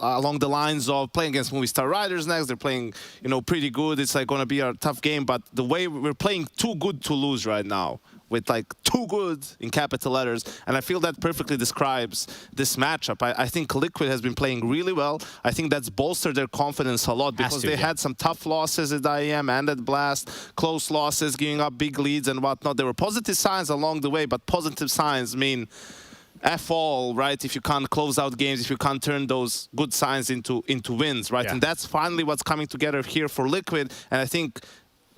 along the lines of playing against Moistar Riders next. They're playing, you know, pretty good. It's like going to be a tough game, but the way we're playing too good to lose right now, with like too good in capital letters, and I feel that perfectly describes this matchup. I think Liquid has been playing really well. I think that's bolstered their confidence a lot because they had some tough losses at IEM and at Blast, close losses, giving up big leads and whatnot. There were positive signs along the way, but positive signs mean F all, right? If you can't close out games, if you can't turn those good signs into wins, right? And that's finally what's coming together here for Liquid, and I think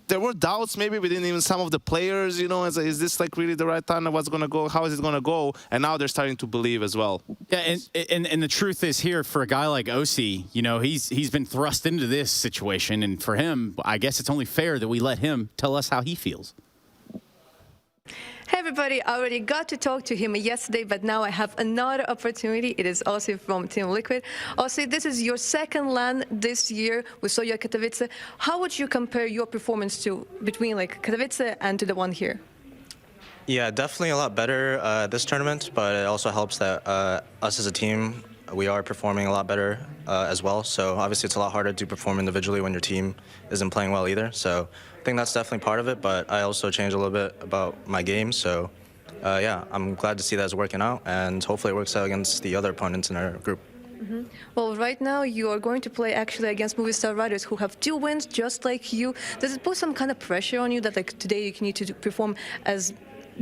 there were doubts maybe within even some of the players, you know, is this like really the right time? What's going to go? How is it going to go? And now they're starting to believe as well. Yeah, and the truth is here, for a guy like OC, you know, he's been thrust into this situation, and for him, I guess it's only fair that we let him tell us how he feels. Hey everybody, I already got to talk to him yesterday, but now I have another opportunity. It is also from Team Liquid. Also, this is your second LAN this year. We saw you at Katowice. How would you compare your performance between like Katowice and to the one here? Yeah, definitely a lot better this tournament, but it also helps that us as a team, we are performing a lot better as well. So obviously it's a lot harder to perform individually when your team isn't playing well either. So I think that's definitely part of it, but I also changed a little bit about my game. So yeah, I'm glad to see that it's working out, and hopefully it works out against the other opponents in our group. Well, right now you are going to play actually against Moistar Riders, who have 2 wins just like you. Does it put some kind of pressure on you that like today you need to perform as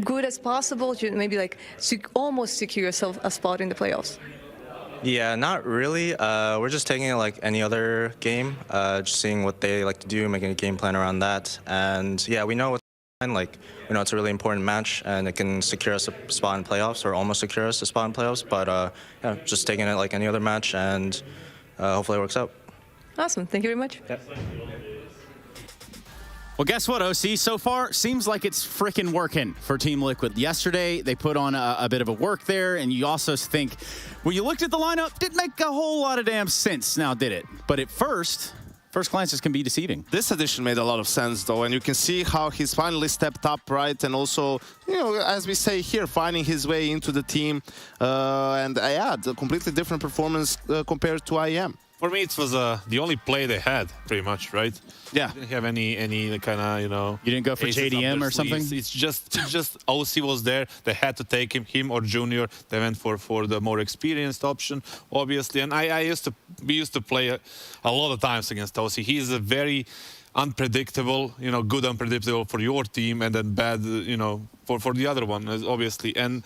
good as possible to maybe like almost secure yourself a spot in the playoffs? Yeah, not really. We're just taking it like any other game, just seeing what they like to do, making a game plan around that. And yeah, we know what's like, we know it's a really important match, and it can secure us a spot in playoffs, or almost secure us a spot in playoffs. But yeah, just taking it like any other match, and hopefully it works out. Awesome. Thank you very much. Yep. Well, guess what, OC? So far, seems like it's frickin' working for Team Liquid. Yesterday, they put on a bit of a work there, and you also think, when you looked at the lineup, didn't make a whole lot of damn sense now, did it? But at first glances can be deceiving. This addition made a lot of sense, though, and you can see how he's finally stepped up, right? And also, you know, as we say here, finding his way into the team. And yeah, a completely different performance compared to IEM. For me, it was the only play they had, pretty much, right? Yeah. Didn't have any kind of, you know... You didn't go for JDM or something? It's just OC was there. They had to take him or Junior. They went for the more experienced option, obviously. And we used to play a lot of times against OC. He's a very unpredictable, you know, good unpredictable for your team, and then bad, you know, for the other one, obviously. And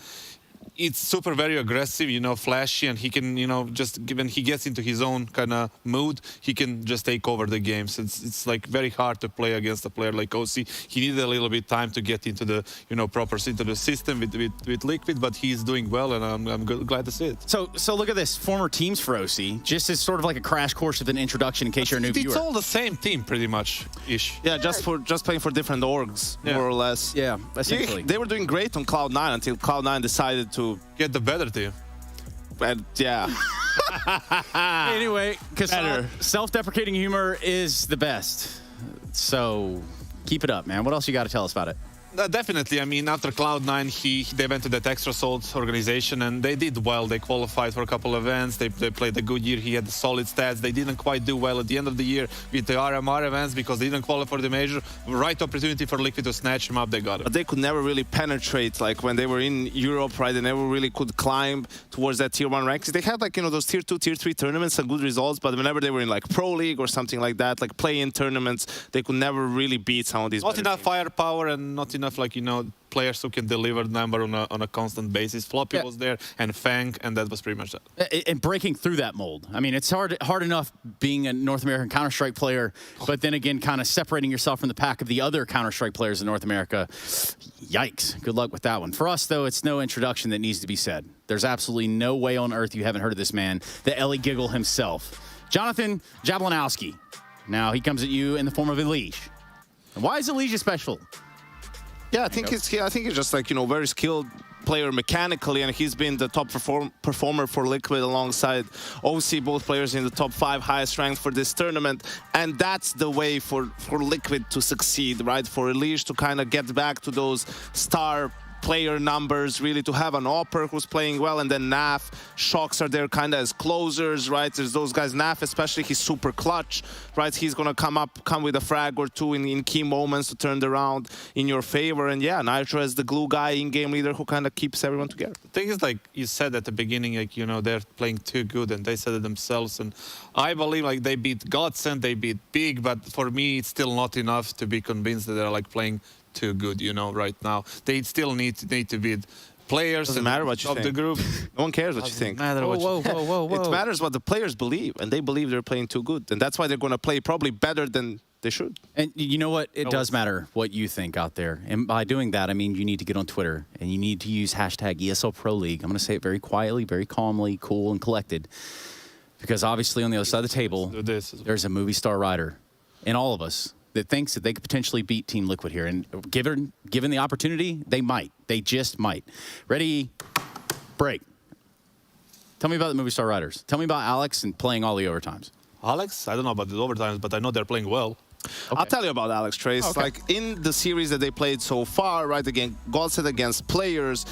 it's super very aggressive, you know, flashy, and he can, you know, just when he gets into his own kind of mood, he can just take over the games. It's like very hard to play against a player like OC. He needed a little bit time to get into the, you know, into the system with Liquid, but he's doing well, and I'm glad to see it. So look at this, former teams for OC, just as sort of like a crash course with an introduction in case you're a new viewer. It's all the same team, pretty much, ish. Yeah, just playing for different orgs, more or less. Yeah, essentially. They were doing great on Cloud9 until Cloud9 decided to get the better team. And yeah. Anyway, because self-deprecating humor is the best. So keep it up, man. What else you got to tell us about it? Definitely. I mean, after Cloud9, they went to that Extra Salt organization, and they did well. They qualified for a couple of events. They played a good year. He had solid stats. They didn't quite do well at the end of the year with the RMR events because they didn't qualify for the major. Right opportunity for Liquid to snatch him up. They got it. But they could never really penetrate. Like when they were in Europe, right? They never really could climb towards that tier 1 ranks. They had like, you know, those tier 2, tier 3 tournaments and good results. But whenever they were in like Pro League or something like that, like play-in tournaments, they could never really beat some of these. Not enough teams. firepower and not enough, like, you know, players who can deliver the number on a constant basis. Floppy was there, and Fang, and that was pretty much that. And breaking through that mold. I mean, it's hard enough being a North American Counter-Strike player, but then again, kind of separating yourself from the pack of the other Counter-Strike players in North America. Yikes. Good luck with that one. For us, though, it's no introduction that needs to be said. There's absolutely no way on earth you haven't heard of this man, the Ellie Giggle himself. Jonathan Jablanowski. Now, he comes at you in the form of Elige. And why is Elige special? Yeah, I think he's just like, you know, very skilled player mechanically, and he's been the top performer for Liquid alongside OC, both players in the top 5 highest ranked for this tournament. And that's the way for Liquid to succeed, right? For Elige to kind of get back to those star player numbers, really, to have an Opper who's playing well, and then Naf, Shocks are there kind of as closers, right? There's those guys. Naf especially, he's super clutch, right? He's going to come with a frag or two in key moments to turn it around in your favor. And yeah, Nitro is the glue guy, in-game leader who kind of keeps everyone together. The thing is, like you said at the beginning, like, you know, they're playing too good, and they said it themselves. And I believe like they beat Godsend, they beat Big, but for me, it's still not enough to be convinced that they're like playing too good, you know, right now. They still need to beat players. Doesn't matter what you of think. the group. No one cares what you think. Whoa. It matters what the players believe, and they believe they're playing too good. And that's why they're going to play probably better than they should. And you know what? It does matter what you think out there. And by doing that, I mean you need to get on Twitter, and you need to use hashtag ESL Pro League. I'm going to say it very quietly, very calmly, cool, and collected. Because obviously on the other side of the table, there's a Movistar rider in all of us that thinks that they could potentially beat Team Liquid here. And given the opportunity, they might. They just might. Ready, break. Tell me about the Movistar riders. Tell me about Alex and playing all the overtimes. Alex, I don't know about the overtimes, but I know they're playing well. Okay. I'll tell you about Alex, Trace. Okay. Like, in the series that they played so far, right, again, Godsend against players,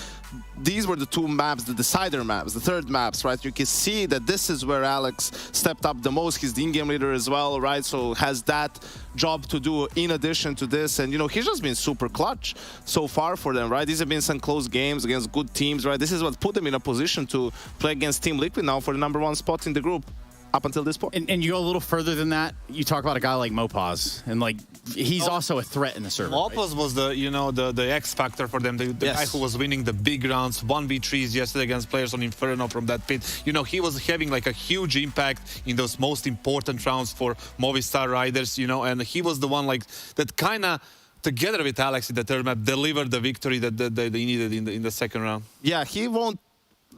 these were the two maps, the decider maps, the third maps, right? You can see that this is where Alex stepped up the most. He's the in-game leader as well, right? So has that job to do in addition to this. And, you know, he's just been super clutch so far for them, right? These have been some close games against good teams, right? This is what put them in a position to play against Team Liquid now for the #1 spot in the group. Up until this point. And you go a little further than that. You talk about a guy like Mopaz, and like he's also a threat in the server. Mopaz was the, you know, the X factor for them. The guy who was winning the big rounds, 1v3s yesterday against players on Inferno from that pit. You know, he was having like a huge impact in those most important rounds for Movistar riders. You know, and he was the one like that kind of, together with Alex in the third map, delivered the victory that they needed in the second round. Yeah, he won't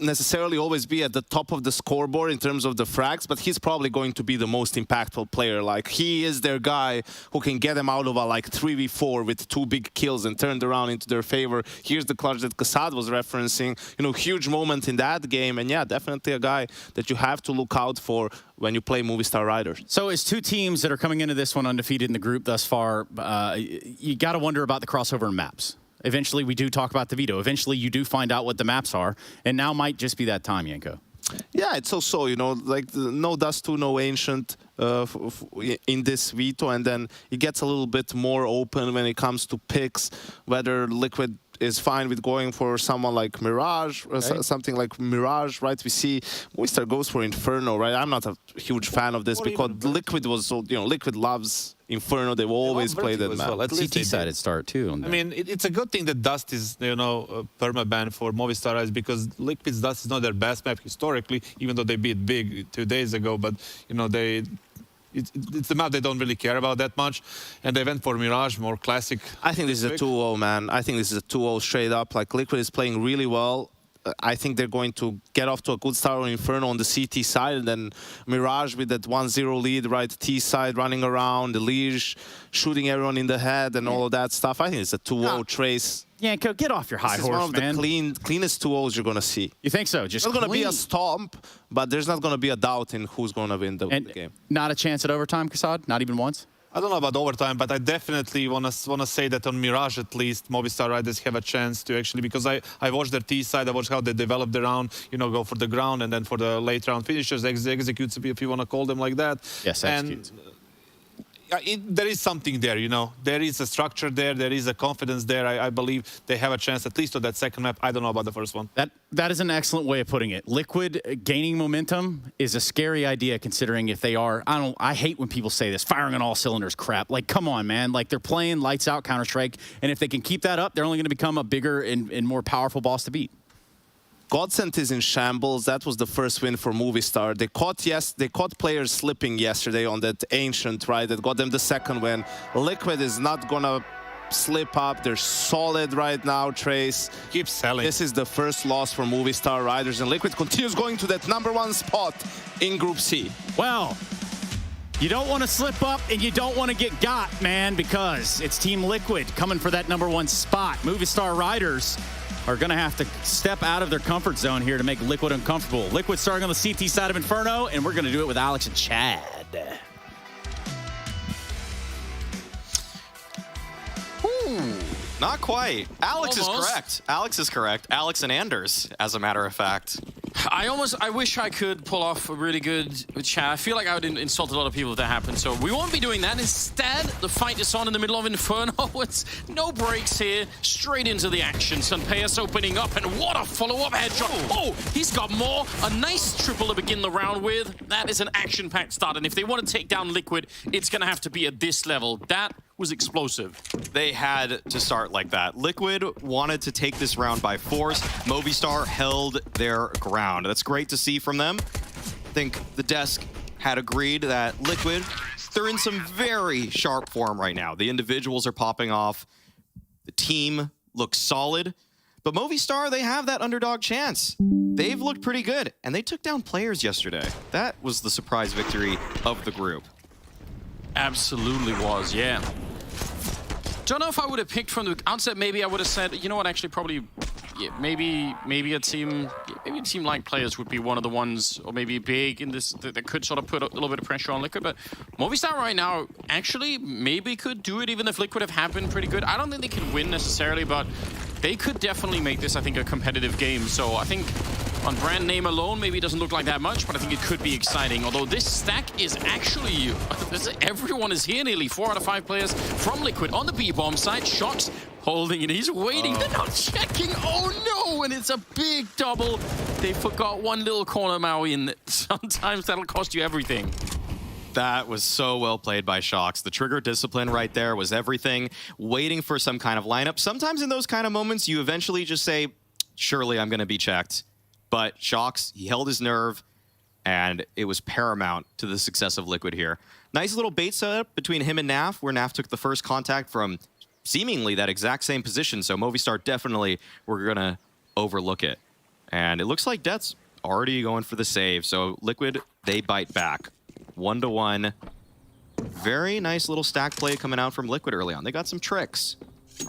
necessarily always be at the top of the scoreboard in terms of the frags, but he's probably going to be the most impactful player. Like, he is their guy who can get them out of a like 3v4 with 2 big kills and turned around into their favor. Here's the clutch that Kassad was referencing. You know, huge moment in that game, and yeah, definitely a guy that you have to look out for when you play Movistar Riders. So as two teams that are coming into this one undefeated in the group thus far, you got to wonder about the crossover in maps. Eventually, we do talk about the veto. Eventually, you do find out what the maps are, and now might just be that time, Yenko. Yeah, it's also, you know, like no Dust 2, no Ancient in this veto, and then it gets a little bit more open when it comes to picks, whether Liquid is fine with going for someone like Mirage, or something like Mirage, right? We see Moistar goes for Inferno, right? I'm not a huge fan of this because Liquid was so, you know, Liquid loves Inferno. They will always play that map. Well. CT sided start too. I mean, it's a good thing that Dust is, you know, perma-ban for Movistar Rise, because Liquid's Dust is not their best map historically, even though they beat Big 2 days ago. But, you know, it's the map they don't really care about that much. And they went for Mirage, more classic. I think this is a 2-0, man. I think this is a 2-0 straight up. Like, Liquid is playing really well. I think they're going to get off to a good start on Inferno on the CT side, and then Mirage with that 1-0 lead, right? T side running around, the Liege shooting everyone in the head and all of that stuff. I think it's a 2-0 Trace. Yeah, get off your high horse, man. This is one of the cleanest 2-0s you're going to see. You think so? Just it's not going to be a stomp, but there's not going to be a doubt in who's going to win the game. Not a chance at overtime, Kassad? Not even once? I don't know about overtime, but I definitely want to say that on Mirage, at least, Movistar Riders have a chance to actually, because I watched their T side, I watched how they develop the round, you know, go for the ground, and then for the late round finishers, executes, if you want to call them like that. Yes, executes. There is something there, you know. There is a structure there. There is a confidence there. I believe they have a chance, at least on that second map. I don't know about the first one. That is an excellent way of putting it. Liquid gaining momentum is a scary idea, considering if they are, I hate when people say this, firing on all cylinders crap. Like, come on, man. Like, they're playing lights out Counter-Strike, and if they can keep that up, they're only going to become a bigger and more powerful boss to beat. Godsend is in shambles. That was the first win for Movistar. They caught players slipping yesterday on that Ancient, right? That got them the second win. Liquid is not gonna slip up. They're solid right now, Trace. Keep selling. This is the first loss for Movistar Riders, and Liquid continues going to that #1 spot in Group C. Well, you don't want to slip up and you don't want to get got, man, because it's Team Liquid coming for that #1 spot. Movistar Riders are going to have to step out of their comfort zone here to make Liquid uncomfortable. Liquid starting on the CT side of Inferno, and we're going to do it with Alex and Chad. Not quite. Alex is Almost. correct. Alex is correct. Alex and Anders, as a matter of fact. I wish I could pull off a really good chat. I feel like I would insult a lot of people if that happened, so we won't be doing that. Instead, the fight is on in the middle of Inferno. It's no breaks here. Straight into the action. Sunpeus opening up, and what a follow-up headshot. Oh, he's got more. A nice triple to begin the round with. That is an action-packed start, and if they want to take down Liquid, it's going to have to be at this level. That was explosive. They had to start like that. Liquid wanted to take this round by force. Movistar held their ground. That's great to see from them. I think the desk had agreed that Liquid, they're in some very sharp form right now. The individuals are popping off. The team looks solid. But Movistar, they have that underdog chance. They've looked pretty good, and they took down players yesterday. That was the surprise victory of the group. Absolutely was, yeah. Don't know if I would have picked from the outset. Maybe I would have said, you know what, actually probably, yeah, maybe a team like players would be one of the ones, or maybe big in this, that could sort of put a little bit of pressure on Liquid. But Movistar right now actually maybe could do it, even if Liquid have been pretty good. I don't think they can win necessarily, but they could definitely make this, I think, a competitive game. So I think on brand name alone, maybe it doesn't look like that much, but I think it could be exciting. Although this stack is actually, everyone is here nearly. 4 out of 5 players from Liquid on the B-bomb side. Shox holding it, he's waiting, they're not checking. Oh no, and it's a big double. They forgot one little corner, Maui, and sometimes that'll cost you everything. That was so well played by Shox. The trigger discipline right there was everything. Waiting for some kind of lineup. Sometimes in those kind of moments, you eventually just say, surely I'm going to be checked. But Shox, he held his nerve, and it was paramount to the success of Liquid here. Nice little bait setup between him and Naf, where Naf took the first contact from seemingly that exact same position. So Movistar definitely were going to overlook it. And it looks like Death's already going for the save. So Liquid, they bite back. 1-1. Very nice little stack play coming out from Liquid early on. They got some tricks.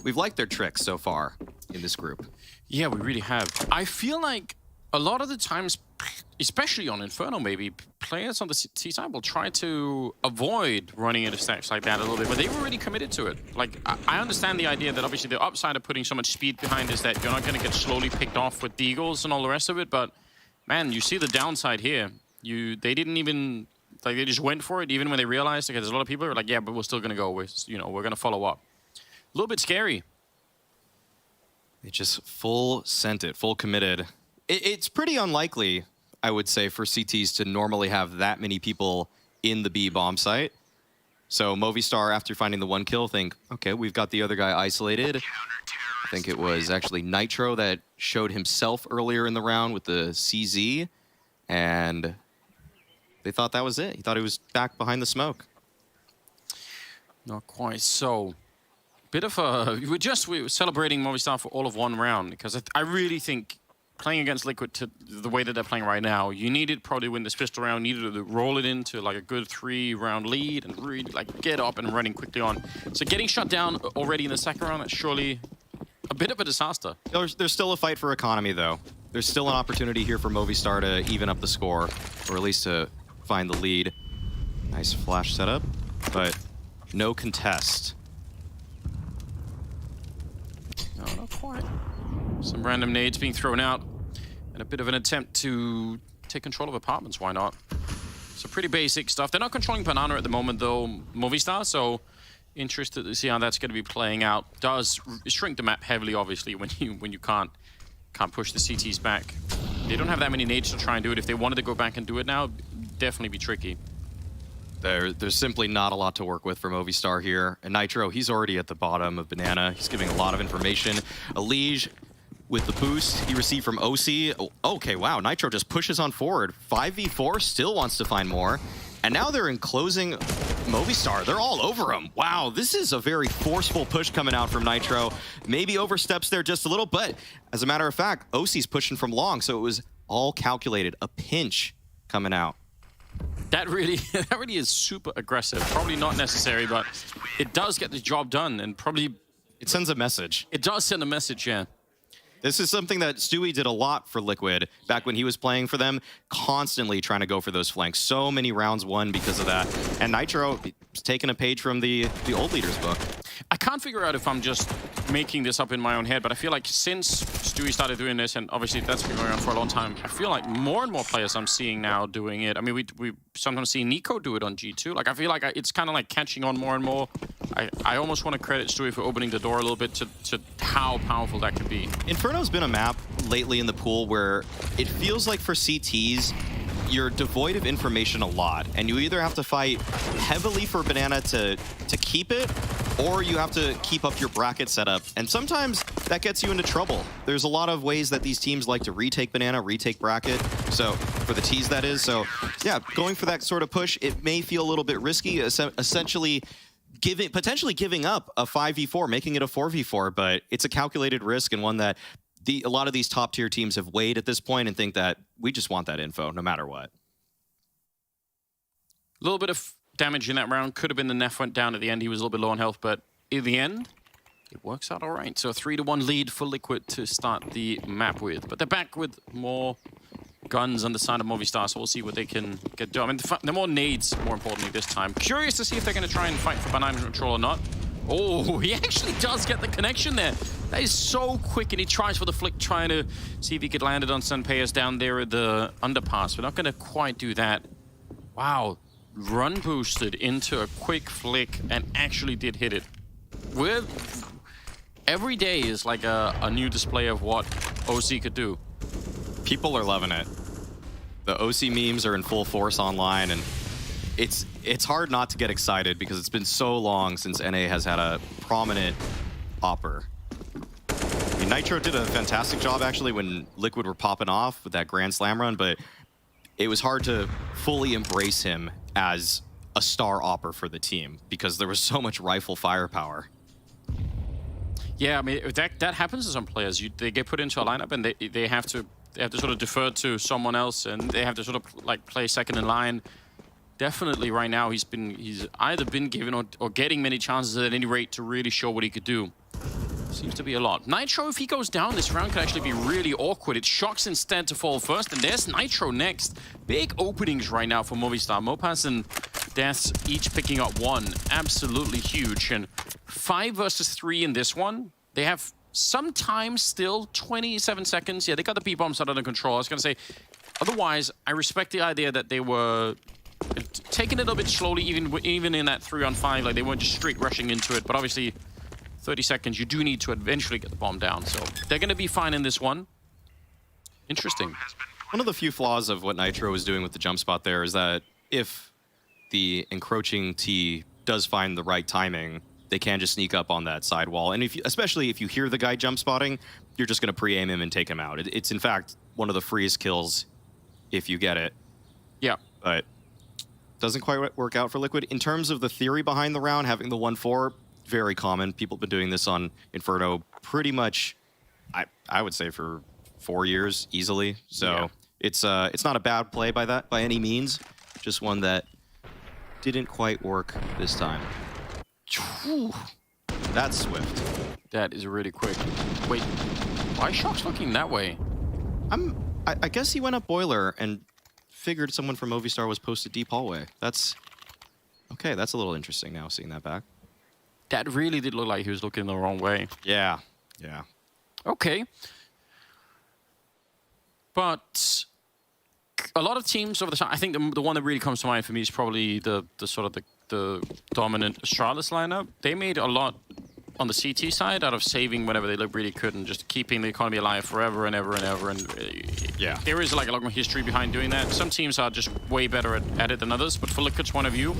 We've liked their tricks so far in this group. Yeah, we really have. I feel like a lot of the times, especially on Inferno maybe, players on the T side will try to avoid running into stacks like that a little bit, but they were really committed to it. Like, I understand the idea that obviously the upside of putting so much speed behind is that you're not going to get slowly picked off with deagles and all the rest of it, but man, you see the downside here. They didn't even, like, they just went for it, even when they realized, okay, there's a lot of people who are like, yeah, but we're still going to go. We're going to follow up. A little bit scary. They just full sent it, full committed. It's pretty unlikely, I would say, for CTs to normally have that many people in the B bomb site. So Movistar, after finding the 1 kill, think, okay, we've got the other guy isolated. I think it was actually Nitro that showed himself earlier in the round with the CZ, and they thought that was it. He thought he was back behind the smoke. Not quite so. Bit of a... We were celebrating Movistar for all of 1 round, because I really think playing against Liquid to the way that they're playing right now, you needed probably win this pistol round, needed to roll it into like a good 3-round lead and really like get up and running quickly on. So getting shut down already in the second round, that's surely a bit of a disaster. There's still a fight for economy, though. There's still an opportunity here for Movistar to even up the score, or at least to find the lead. Nice flash setup, but no contest. No, not quite. Some random nades being thrown out, and a bit of an attempt to take control of apartments. Why not? So pretty basic stuff. They're not controlling Banana at the moment, though, Movistar, so interested to see how that's going to be playing out. Does shrink the map heavily, obviously, when you can't push the CTs back. They don't have that many nades to try and do it. If they wanted to go back and do it now, definitely be tricky. There's simply not a lot to work with for Movistar here. And Nitro, he's already at the bottom of Banana. He's giving a lot of information. Elige with the boost he received from OC. Oh, okay, wow, Nitro just pushes on forward. 5v4, still wants to find more. And now they're enclosing Movistar. They're all over him. Wow, this is a very forceful push coming out from Nitro. Maybe oversteps there just a little, but as a matter of fact, OC's pushing from long, so it was all calculated. A pinch coming out. That really is super aggressive. Probably not necessary, but it does get the job done, and probably... It sends a message. It does send a message, yeah. This is something that Stewie did a lot for Liquid back when he was playing for them, constantly trying to go for those flanks. So many rounds won because of that. And Nitro is taking a page from the old leader's book. I can't can't figure out if I'm just making this up in my own head, but I feel like since Stewie started doing this, and obviously that's been going on for a long time, I feel like more and more players I'm seeing now doing it. I mean, we sometimes see Nico do it on G2. Like, I feel like it's kind of like catching on more and more. I almost want to credit Stewie for opening the door a little bit to how powerful that could be. Inferno's been a map lately in the pool where it feels like for CTs, you're devoid of information a lot, and you either have to fight heavily for Banana to keep it, or you have to keep up your bracket setup, and sometimes that gets you into trouble. There's a lot of ways that these teams like to retake Banana, retake bracket, so for the T's that is. So yeah, going for that sort of push, it may feel a little bit risky, essentially potentially giving up a 5v4, making it a 4v4, but it's a calculated risk and one that a lot of these top tier teams have weighed at this point and think that we just want that info no matter what. A little bit of damage in that round. Could have been the Neff went down at the end. He was a little bit low on health, but in the end, it works out all right. So a 3-1 lead for Liquid to start the map with. But they're back with more guns on the side of Movistar, so we'll see what they can get done. I mean, the more nades, more importantly, this time. Curious to see if they're going to try and fight for banana control or not. Oh, he actually does get the connection there. That is so quick, and he tries for the flick, trying to see if he could land it on Sunpayas down there at the underpass. We're not going to quite do that. Wow. Run boosted into a quick flick and actually did hit it. Every day is like a new display of what OC could do. People are loving it. The OC memes are in full force online, and it's hard not to get excited because it's been so long since NA has had a prominent opper. I mean, Nitro did a fantastic job actually when Liquid were popping off with that Grand Slam run, but it was hard to fully embrace him as a star opper for the team because there was so much rifle firepower. Yeah, I mean, that happens to some players. They get put into a lineup and they have to sort of defer to someone else, and they have to sort of like play second in line. Definitely right now he's either been given or getting many chances at any rate to really show what he could do. Seems to be a lot. Nitro, if he goes down, this round could actually be really awkward. It's Shocks instead to fall first, and there's Nitro next. Big openings right now for Movistar. Mopas and Deaths each picking up one. Absolutely huge. And 5 versus 3 in this one. They have some time still, 27 seconds. Yeah, they got the B-bombs under control. I was going to say, otherwise, I respect the idea that they were taking it a little bit slowly, even in that 3-on-5. Like, they weren't just straight rushing into it. But obviously, 30 seconds, you do need to eventually get the bomb down. So they're going to be fine in this one. Interesting. One of the few flaws of what Nitro is doing with the jump spot there is that if the encroaching T does find the right timing, they can just sneak up on that side wall. And especially if you hear the guy jump spotting, you're just going to pre-aim him and take him out. It's in fact one of the freest kills if you get it. Yeah. But doesn't quite work out for Liquid. In terms of the theory behind the round, having the 1-4, very common. People have been doing this on Inferno pretty much, I would say, for 4 years easily. So yeah. It's not a bad play by any means. Just one that didn't quite work this time. Whew. That's swift. That is really quick. Wait, why is Shocks looking that way? I guess he went up boiler and figured someone from Movistar was posted deep hallway. That's okay. That's a little interesting now, seeing that back. That really did look like he was looking the wrong way. Yeah, yeah. Okay. But a lot of teams over the time, I think the one that really comes to mind for me is probably the dominant Astralis lineup. They made a lot on the CT side out of saving whenever they really could and just keeping the economy alive forever and ever and ever. And yeah, there is like a lot more history behind doing that. Some teams are just way better at it than others, but for Liquid's point of view,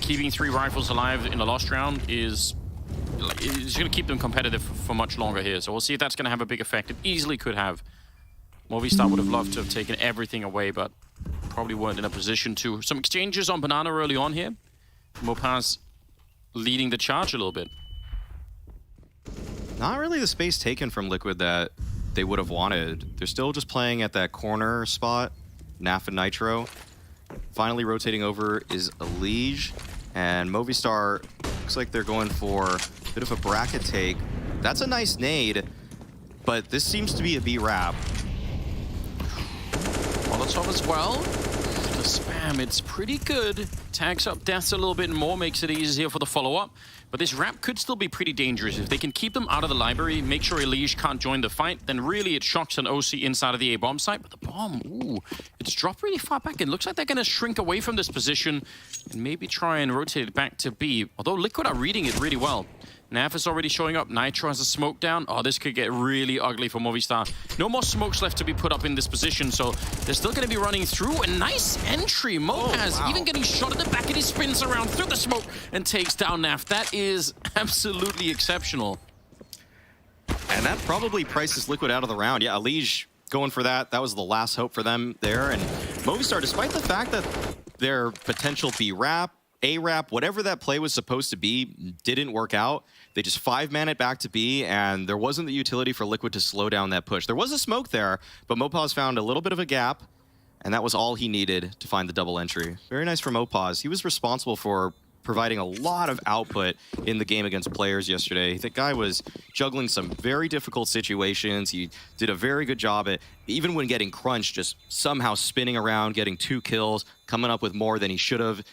keeping 3 rifles alive in a lost round is going to keep them competitive for much longer here. So we'll see if that's going to have a big effect. It easily could have. Movistar would have loved to have taken everything away, but probably weren't in a position to. Some exchanges on Banana early on here. Mopas leading the charge a little bit. Not really the space taken from Liquid that they would have wanted. They're still just playing at that corner spot. Naf and Nitro. Finally rotating over is Elige. And Movistar looks like they're going for a bit of a bracket take. That's a nice nade, but this seems to be a B-wrap. Molotov as well. spam. It's pretty good. Tags up deaths a little bit more, makes it easier for the follow-up. But this wrap could still be pretty dangerous. If they can keep them out of the library, make sure Elige can't join the fight, then really it shocks an OC inside of the A-bomb site. But the bomb, ooh, it's dropped really far back. It looks like they're going to shrink away from this position and maybe try and rotate it back to B. Although Liquid are reading it really well. Naf is already showing up. Nitro has a smoke down. Oh, this could get really ugly for Movistar. No more smokes left to be put up in this position, so they're still going to be running through. A nice entry. Mopaz even getting shot at the back, and he spins around through the smoke and takes down Naf. That is absolutely exceptional. And that probably prices Liquid out of the round. Yeah, Elige going for that. That was the last hope for them there. And Movistar, despite the fact that their potential B-Rap, A-Rap, whatever that play was supposed to be, didn't work out. They just 5-man it back to B, and there wasn't the utility for Liquid to slow down that push. There was a smoke there, but Mopaz found a little bit of a gap, and that was all he needed to find the double entry. Very nice from Mopaz. He was responsible for providing a lot of output in the game against players yesterday. The guy was juggling some very difficult situations. He did a very good job at, even when getting crunched, just somehow spinning around, getting 2 kills, coming up with more than he should have.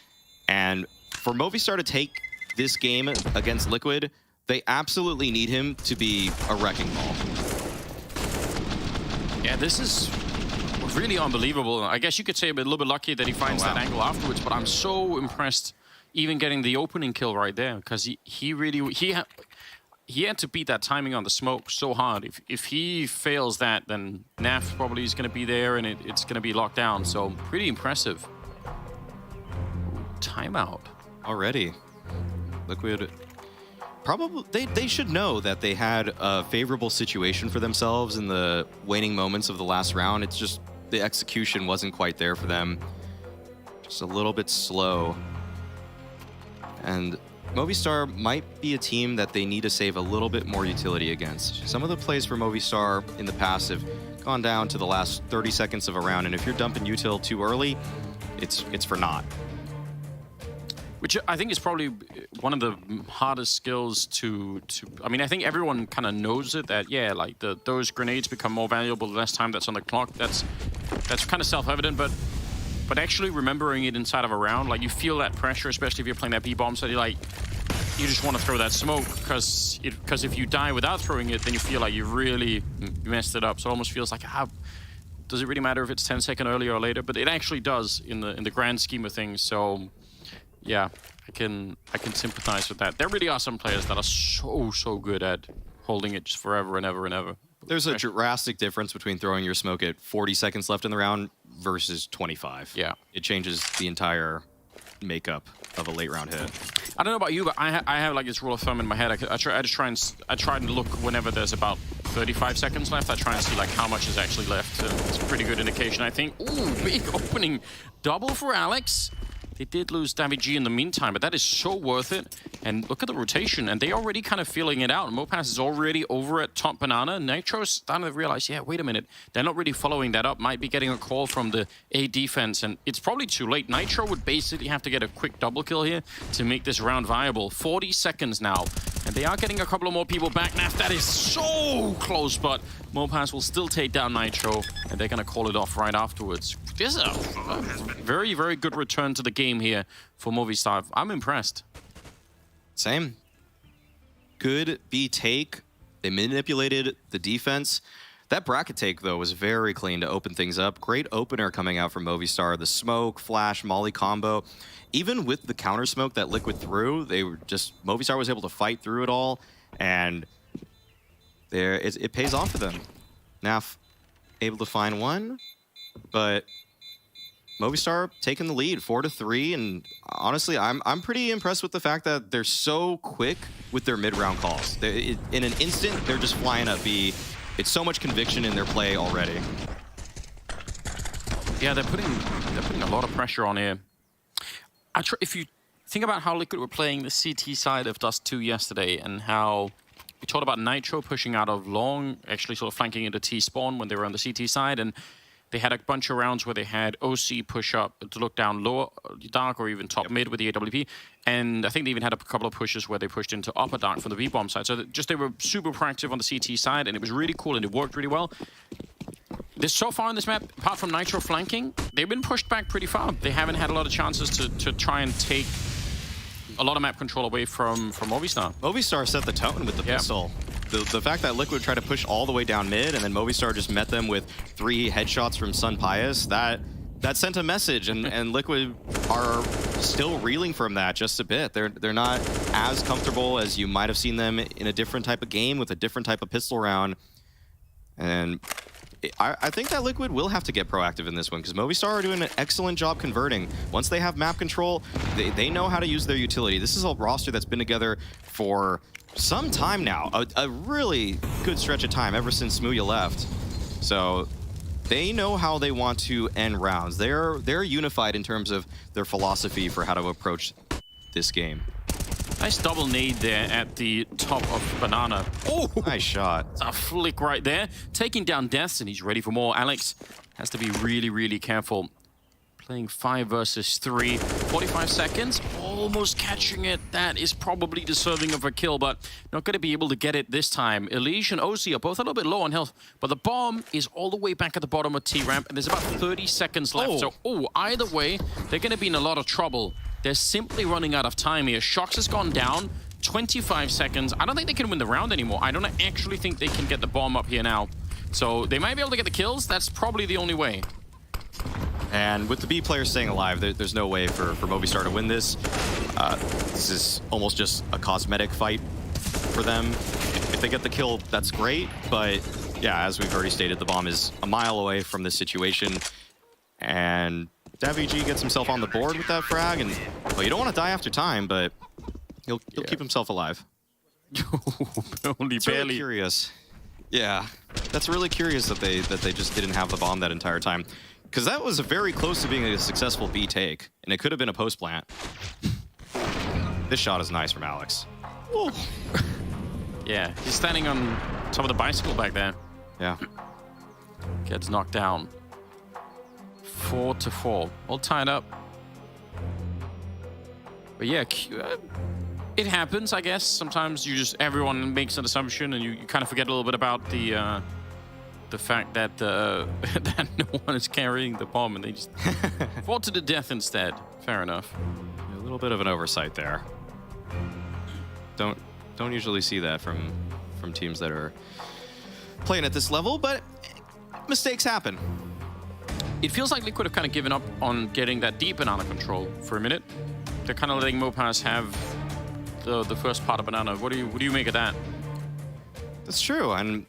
And for Movistar to take this game against Liquid, they absolutely need him to be a wrecking ball. Yeah, this is really unbelievable. I guess you could say a little bit lucky that he finds that angle afterwards, but I'm so impressed even getting the opening kill right there, because he had to beat that timing on the smoke so hard. If he fails that, then Naf probably is going to be there and it's going to be locked down. So pretty impressive. Timeout already. Liquid probably they should know that they had a favorable situation for themselves in the waning moments of the last round. It's just the execution wasn't quite there for them. Just a little bit slow. And Movistar might be a team that they need to save a little bit more utility against. Some of the plays for Movistar in the past have gone down to the last 30 seconds of a round, and if you're dumping util too early, it's for naught. Which I think is probably one of the hardest skills to I mean, I think everyone kind of knows it, that, yeah, like those grenades become more valuable the less time that's on the clock. That's kind of self-evident, but actually remembering it inside of a round, like, you feel that pressure, especially if you're playing that B-bomb, so you just want to throw that smoke, because if you die without throwing it, then you feel like you really messed it up. So it almost feels like, does it really matter if it's 10 seconds earlier or later? But it actually does in the grand scheme of things. So yeah, I can sympathize with that. There really are some players that are so good at holding it just forever and ever and ever. There's a drastic difference between throwing your smoke at 40 seconds left in the round versus 25. Yeah. It changes the entire makeup of a late round hit. I don't know about you, but I have like this rule of thumb in my head. I try and look whenever there's about 35 seconds left. I try and see like how much is actually left. It's a pretty good indication, I think. Ooh, big opening double for Alex. They did lose Davy in the meantime, but that is so worth it. And look at the rotation, and they already kind of feeling it out. Mopaz is already over at top banana. Nitro's starting to realize, yeah, wait a minute. They're not really following that up. Might be getting a call from the A defense, and it's probably too late. Nitro would basically have to get a quick double kill here to make this round viable. 40 seconds now, and they are getting a couple of more people back. Now, that is so close, but Mopaz will still take down Nitro, and they're going to call it off right afterwards. This is a very, very good return to the game here for Movistar. I'm impressed. Same. Good B take. They manipulated the defense. That bracket take, though, was very clean to open things up. Great opener coming out from Movistar. The smoke, flash, molly combo. Even with the counter smoke that Liquid threw, Movistar was able to fight through it all, and it pays off for them. Naf able to find one, but Movistar taking the lead, 4-3, and honestly, I'm pretty impressed with the fact that they're so quick with their mid-round calls. In an instant, they're just flying up B. It's so much conviction in their play already. Yeah, they're putting a lot of pressure on here. If you think about how Liquid were playing the CT side of Dust 2 yesterday, and how we talked about Nitro pushing out of long, actually sort of flanking into T-spawn when they were on the CT side, and they had a bunch of rounds where they had OC push up to look down lower dark or even top mid with the AWP. And I think they even had a couple of pushes where they pushed into upper dark from the V-bomb side. So they were super proactive on the CT side, and it was really cool and it worked really well. So far on this map, apart from Nitro flanking, they've been pushed back pretty far. They haven't had a lot of chances to try and take a lot of map control away from Movistar. Movistar set the tone with the pistol. The fact that Liquid tried to push all the way down mid, and then Movistar just met them with 3 headshots from Sun Pius, that sent a message, and Liquid are still reeling from that just a bit. They're not as comfortable as you might have seen them in a different type of game with a different type of pistol round. And I think that Liquid will have to get proactive in this one, because Movistar are doing an excellent job converting. Once they have map control, they know how to use their utility. This is a roster that's been together for some time now, a really good stretch of time ever since Smooya left. So they know how they want to end rounds. They're unified in terms of their philosophy for how to approach this game. Nice double nade there at the top of Banana. Oh, nice shot. A flick right there. Taking down Deaths, and he's ready for more. Alex has to be really, really careful. Playing 5 versus 3. 45 seconds, almost catching it. That is probably deserving of a kill, but not going to be able to get it this time. Elige and OC are both a little bit low on health, but the bomb is all the way back at the bottom of T-Ramp, and there's about 30 seconds left. So, either way, they're going to be in a lot of trouble. They're simply running out of time here. Shox has gone down. 25 seconds. I don't think they can win the round anymore. I don't actually think they can get the bomb up here now. So they might be able to get the kills. That's probably the only way. And with the B players staying alive, there's no way for Movistar to win this. This is almost just a cosmetic fight for them. If they get the kill, that's great. But yeah, as we've already stated, the bomb is a mile away from this situation. And DaVG gets himself on the board with that frag. And well, you don't want to die after time, but he'll keep himself alive. Only It's barely. really curious. Yeah, that's really curious that they just didn't have the bomb that entire time. Because that was very close to being a successful B take, and it could have been a post plant. This shot is nice from Alex. Ooh. Yeah, he's standing on top of the bicycle back there. Yeah. Gets knocked down. 4-4, all tied up. But yeah, it happens, I guess. Sometimes everyone makes an assumption, and you kind of forget a little bit about the fact that that no one is carrying the bomb, and they just fought to the death instead. Fair enough. A little bit of an oversight there. Don't usually see that from teams that are playing at this level, but mistakes happen. It feels like Liquid have kind of given up on getting that deep banana control for a minute. They're kind of letting Mopass have the first part of banana. What do you make of that? That's true, and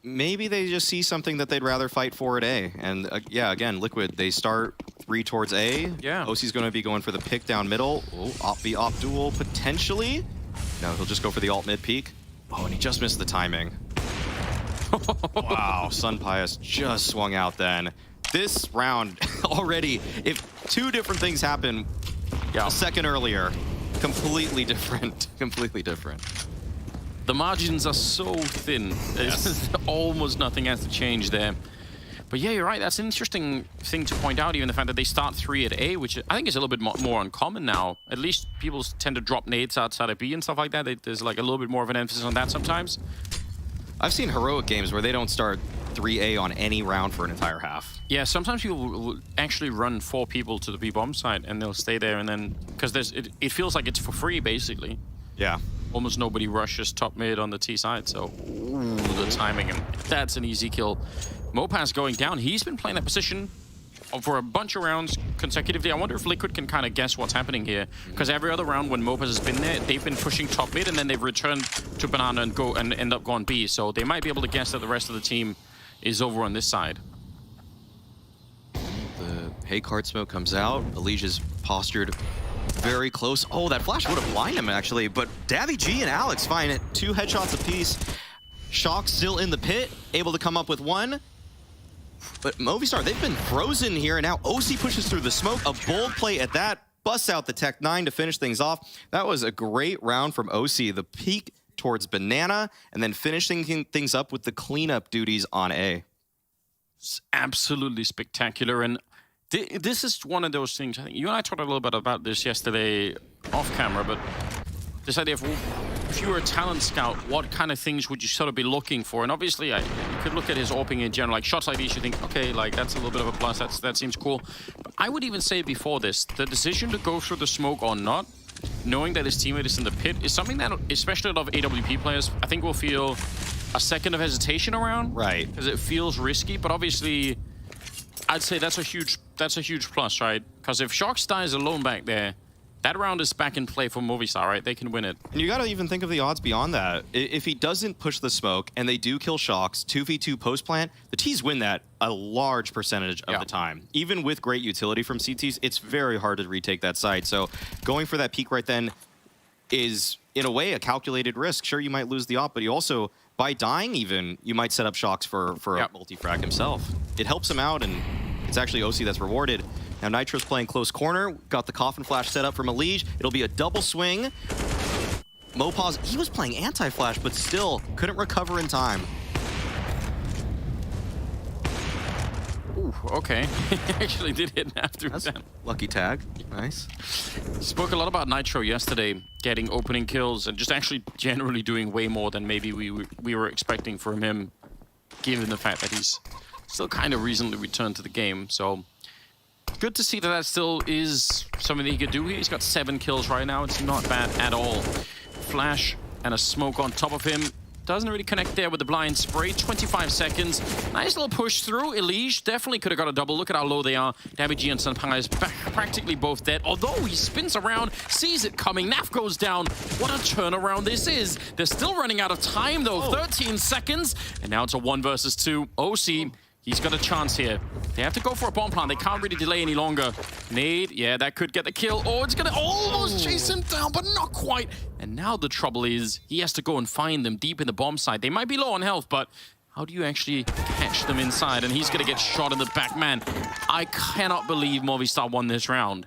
maybe they just see something that they'd rather fight for at A. And yeah, again, Liquid, they start 3 towards A. Yeah. OC's going to be going for the pick down middle. Oh, op duel potentially. No, he'll just go for the alt mid peek. Oh, and he just missed the timing. Wow, Sun Pius just swung out then. This round already, if 2 different things happen a second earlier, completely different. Completely different. The margins are so thin. Yes. Almost nothing has to change there. But yeah, you're right. That's an interesting thing to point out, even the fact that they start 3 at A, which I think is a little bit more uncommon now. At least people tend to drop nades outside of B and stuff like that. There's like a little bit more of an emphasis on that sometimes. I've seen heroic games where they don't start 3A on any round for an entire half. Yeah, sometimes people will actually run 4 people to the B bomb site, and they'll stay there, and then because it feels like it's for free basically. Yeah. Almost nobody rushes top mid on the T side, so the timing, and that's an easy kill. Mopass going down. He's been playing that position for a bunch of rounds consecutively. I wonder if Liquid can kind of guess what's happening here, because every other round when Mopass has been there, they've been pushing top mid, and then they've returned to banana and end up going B. So they might be able to guess that the rest of the team is over on this side. The hay card smoke comes out. Elige is postured very close. Oh, that flash would have blinded him, actually. But DaVG and Alex find it. 2 headshots apiece. Shox still in the pit, able to come up with 1. But Movistar, they've been frozen here, and now OC pushes through the smoke. A bold play at that. Busts out the Tech 9 to finish things off. That was a great round from OC. The peak towards banana, and then finishing things up with the cleanup duties on A. It's absolutely spectacular, and this is one of those things. I think you and I talked a little bit about this yesterday off camera, but this idea of if you were a talent scout, what kind of things would you sort of be looking for? And obviously, you could look at his AWPing in general. Like shots like these, you think, okay, like that's a little bit of a plus. That seems cool. But I would even say before this, the decision to go through the smoke or not, knowing that his teammate is in the pit, is something that, especially a lot of AWP players, I think will feel a second of hesitation around. Right. Because it feels risky. But obviously, I'd say that's a huge plus, right? Because if Shox dies alone back there, that round is back in play for Movistar, right? They can win it. And you got to even think of the odds beyond that. If he doesn't push the smoke and they do kill Shox, 2v2 post-plant, the T's win that a large percentage of the time. Even with great utility from CTs, it's very hard to retake that site. So going for that peak right then is, in a way, a calculated risk. Sure, you might lose the op, but you also, by dying even, you might set up Shox for a multi-frag himself. It helps him out, and it's actually OC that's rewarded. Now Nitro's playing close corner, got the coffin flash set up from Elige. It'll be a double swing. Mopaz, he was playing anti-flash, but still couldn't recover in time. Ooh, okay. Actually did hit after that. Lucky tag, nice. Spoke a lot about Nitro yesterday, getting opening kills and just actually generally doing way more than maybe we were expecting from him, given the fact that he's still kind of recently returned to the game. So good to see that that still is something that he could do here. He's got 7 kills right now. It's not bad at all. Flash and a smoke on top of him. Doesn't really connect there with the blind spray. 25 seconds. Nice little push through. Elige definitely could have got a double. Look at how low they are. Dabi and Sunpanga is practically both dead. Although he spins around, sees it coming. Naf goes down. What a turnaround this is. They're still running out of time though. 13 seconds. And now it's a 1 versus 2. OC, he's got a chance here. They have to go for a bomb plant. They can't really delay any longer. Nade, yeah, that could get the kill. Oh, it's gonna almost chase him down, but not quite. And now the trouble is, he has to go and find them deep in the bomb site. They might be low on health, but how do you actually catch them inside? And he's gonna get shot in the back. Man, I cannot believe Movistar won this round.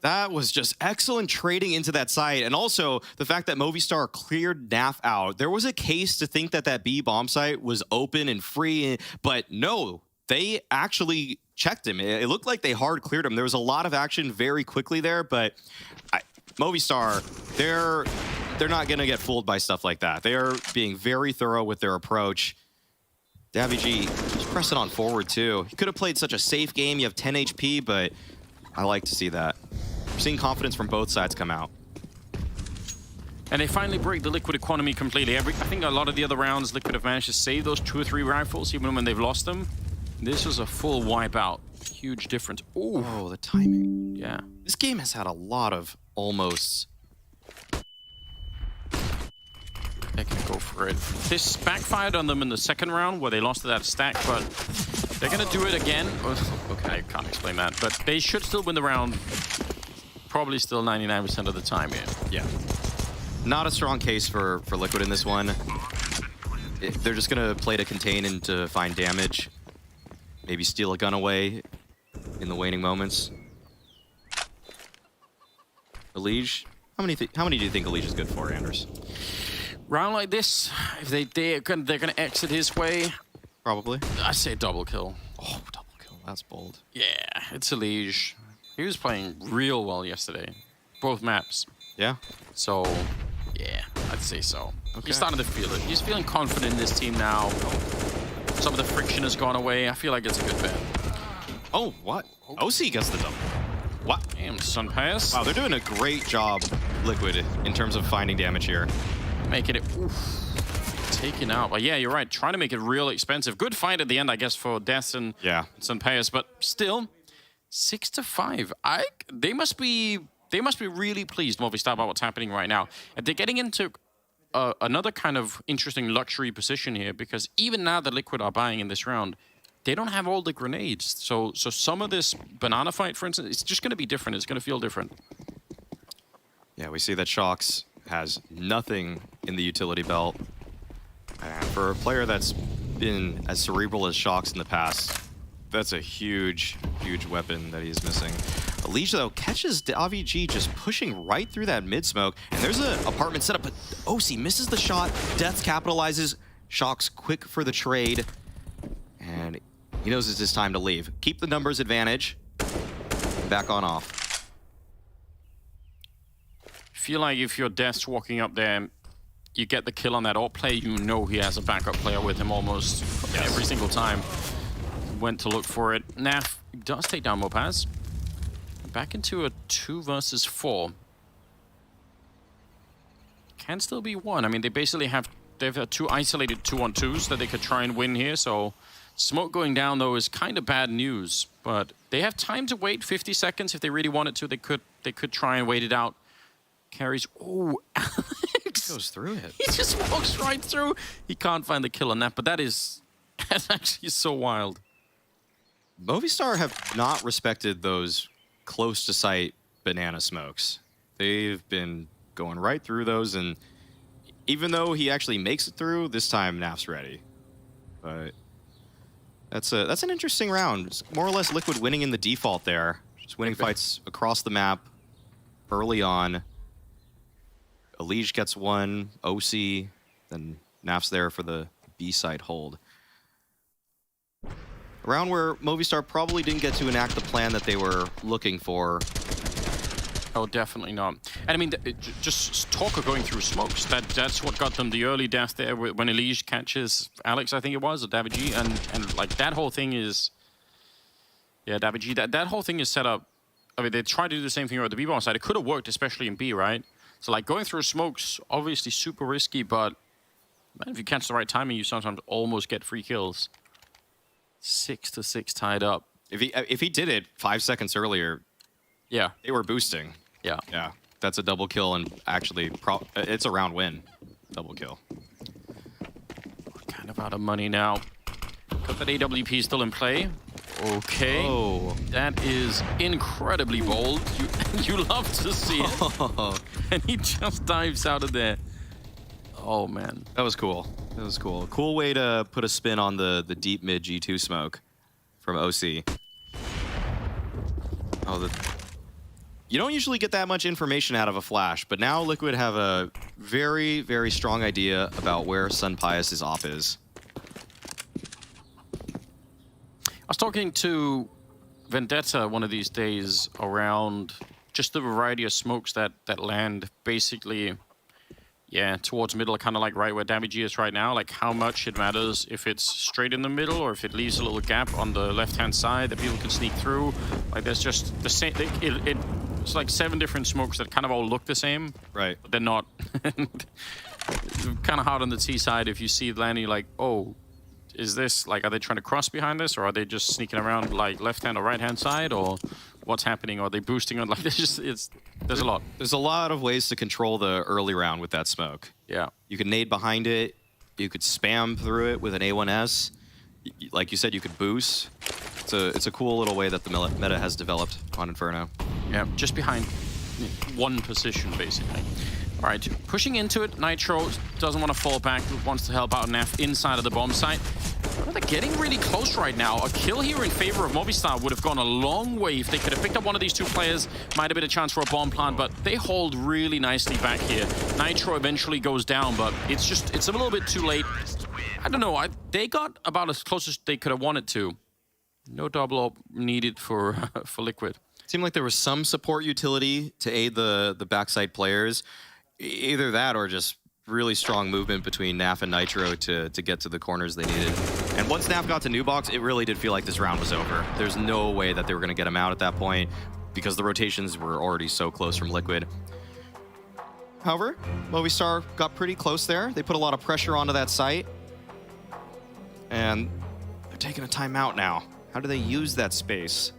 That was just excellent trading into that site. And also the fact that Movistar cleared Naf out. There was a case to think that that B bomb site was open and free, but no, they actually checked him. It looked like they hard cleared him. There was a lot of action very quickly there, but Movistar, they're not going to get fooled by stuff like that. They are being very thorough with their approach. Davi just pressing on forward too. He could have played such a safe game. You have 10 HP, but I like to see that. We're seeing confidence from both sides come out. And they finally break the Liquid economy completely. I think a lot of the other rounds, Liquid have managed to save those 2 or 3 rifles, even when they've lost them. This was a full wipeout. Huge difference. Ooh. Oh, the timing. Yeah. This game has had a lot of almosts. They can go for it. This backfired on them in the second round where they lost to that stack, but they're going to do it again. Okay, I can't explain that. But they should still win the round. Probably still 99% of the time here. Yeah. Not a strong case for Liquid in this one. They're just going to play to contain and to find damage. Maybe steal a gun away in the waning moments. Elige, how many do you think Elige is good for, Anders? Round like this, if they're gonna exit his way, Probably. I say double kill. Oh, double kill. That's bold. Yeah, it's Elige. He was playing real well yesterday, both maps. Yeah. So, yeah, I'd say so. Okay. He's starting to feel it. He's feeling confident in this team now. Some of the friction has gone away. I feel like it's a good bet. Oh, what? OC gets the double. What? Damn, Sun Pass. Wow, they're doing a great job, Liquid, in terms of finding damage here. Making it taken out. But yeah, you're right. Trying to make it real expensive. Good fight at the end, I guess, for Death and Sun Pass, but still 6-5. They must be really pleased, Movistar, about what's happening right now. And they're getting into another kind of interesting luxury position here, because even now that Liquid are buying in this round, they don't have all the grenades. So some of this banana fight, for instance, it's just going to be different. It's going to feel different. Yeah, we see that Shox has nothing in the utility belt. And for a player that's been as cerebral as Shox in the past, that's a huge, huge weapon that he's missing. Elige, though, catches Davi just pushing right through that mid-smoke. And there's an apartment setup, but OC misses the shot. Death capitalizes. Shox quick for the trade. And he knows it's his time to leave. Keep the numbers advantage. Back on off. Feel like if you're Death walking up there, you get the kill on that AWP play, you know he has a backup player with him almost every single time. Went to look for it. Naf does take down Mopaz. Back into a 2 versus 4. Can still be 1. I mean, they basically they've 2 isolated 2-on-2s that they could try and win here. So smoke going down though is kind of bad news. But they have time to wait 50 seconds if they really wanted to. They could try and wait it out. Carries. Oh, Alex Goes through it. He just walks right through. He can't find the kill on that, but that's actually so wild. Movistar have not respected those close to sight banana smokes. They've been going right through those, and even though he actually makes it through, this time Naf's ready. But that's an interesting round. It's more or less Liquid winning in the default there. Just winning fights across the map early on. Elige gets 1, OC, then Naf's there for the B side hold. A round where Movistar probably didn't get to enact the plan that they were looking for. Oh, definitely not. And I mean, just Talker going through smokes, that's what got them the early death there when Elige catches Alex, I think it was, or David G, and like that whole thing is... Yeah, David G, that whole thing is set up. I mean, they tried to do the same thing at the B-bomb side. It could have worked, especially in B, right? So like going through smokes, obviously super risky, but man, if you catch the right timing, you sometimes almost get free kills. 6-6 tied up. If he did it 5 seconds earlier, yeah, they were boosting. Yeah. Yeah, that's a double kill, and actually, it's a round win. Double kill. Kind of out of money now. Got that AWP still in play. Okay. Oh. That is incredibly bold. You love to see it. And he just dives out of there. Oh, man. That was cool. That was cool. Cool way to put a spin on the deep mid G2 smoke from OC. Oh, you don't usually get that much information out of a flash, but now Liquid have a very, very strong idea about where Sun Pius' op is. I was talking to Vendetta one of these days around just the variety of smokes that land basically, yeah, towards middle, kind of like right where Damage is right now, like how much it matters if it's straight in the middle or if it leaves a little gap on the left-hand side that people can sneak through. Like there's just the same, it's like 7 different smokes that kind of all look the same. Right. But they're not. It's kind of hard on the T side if you see it landing like, oh, is this, like, are they trying to cross behind this, or are they just sneaking around, like, left-hand or right-hand side, or what's happening? Are they boosting on, like, there's a lot. There's a lot of ways to control the early round with that smoke. Yeah. You could nade behind it. You could spam through it with an A1S. Like you said, you could boost. It's a cool little way that the meta has developed on Inferno. Yeah, just behind one position, basically. All right, pushing into it. Nitro doesn't want to fall back, wants to help out Naf inside of the bomb site. Well, they're getting really close right now. A kill here in favor of Movistar would have gone a long way. If they could have picked up one of these 2 players, might have been a chance for a bomb plant, but they hold really nicely back here. Nitro eventually goes down, but it's a little bit too late. I don't know, they got about as close as they could have wanted to. No double up needed for Liquid. Seemed like there was some support utility to aid the backside players. Either that or just really strong movement between Naf and Nitro to get to the corners they needed. And once Naf got to New Box, it really did feel like this round was over. There's no way that they were going to get him out at that point because the rotations were already so close from Liquid. However, Movistar got pretty close there. They put a lot of pressure onto that site. And they're taking a timeout now. How do they use that space?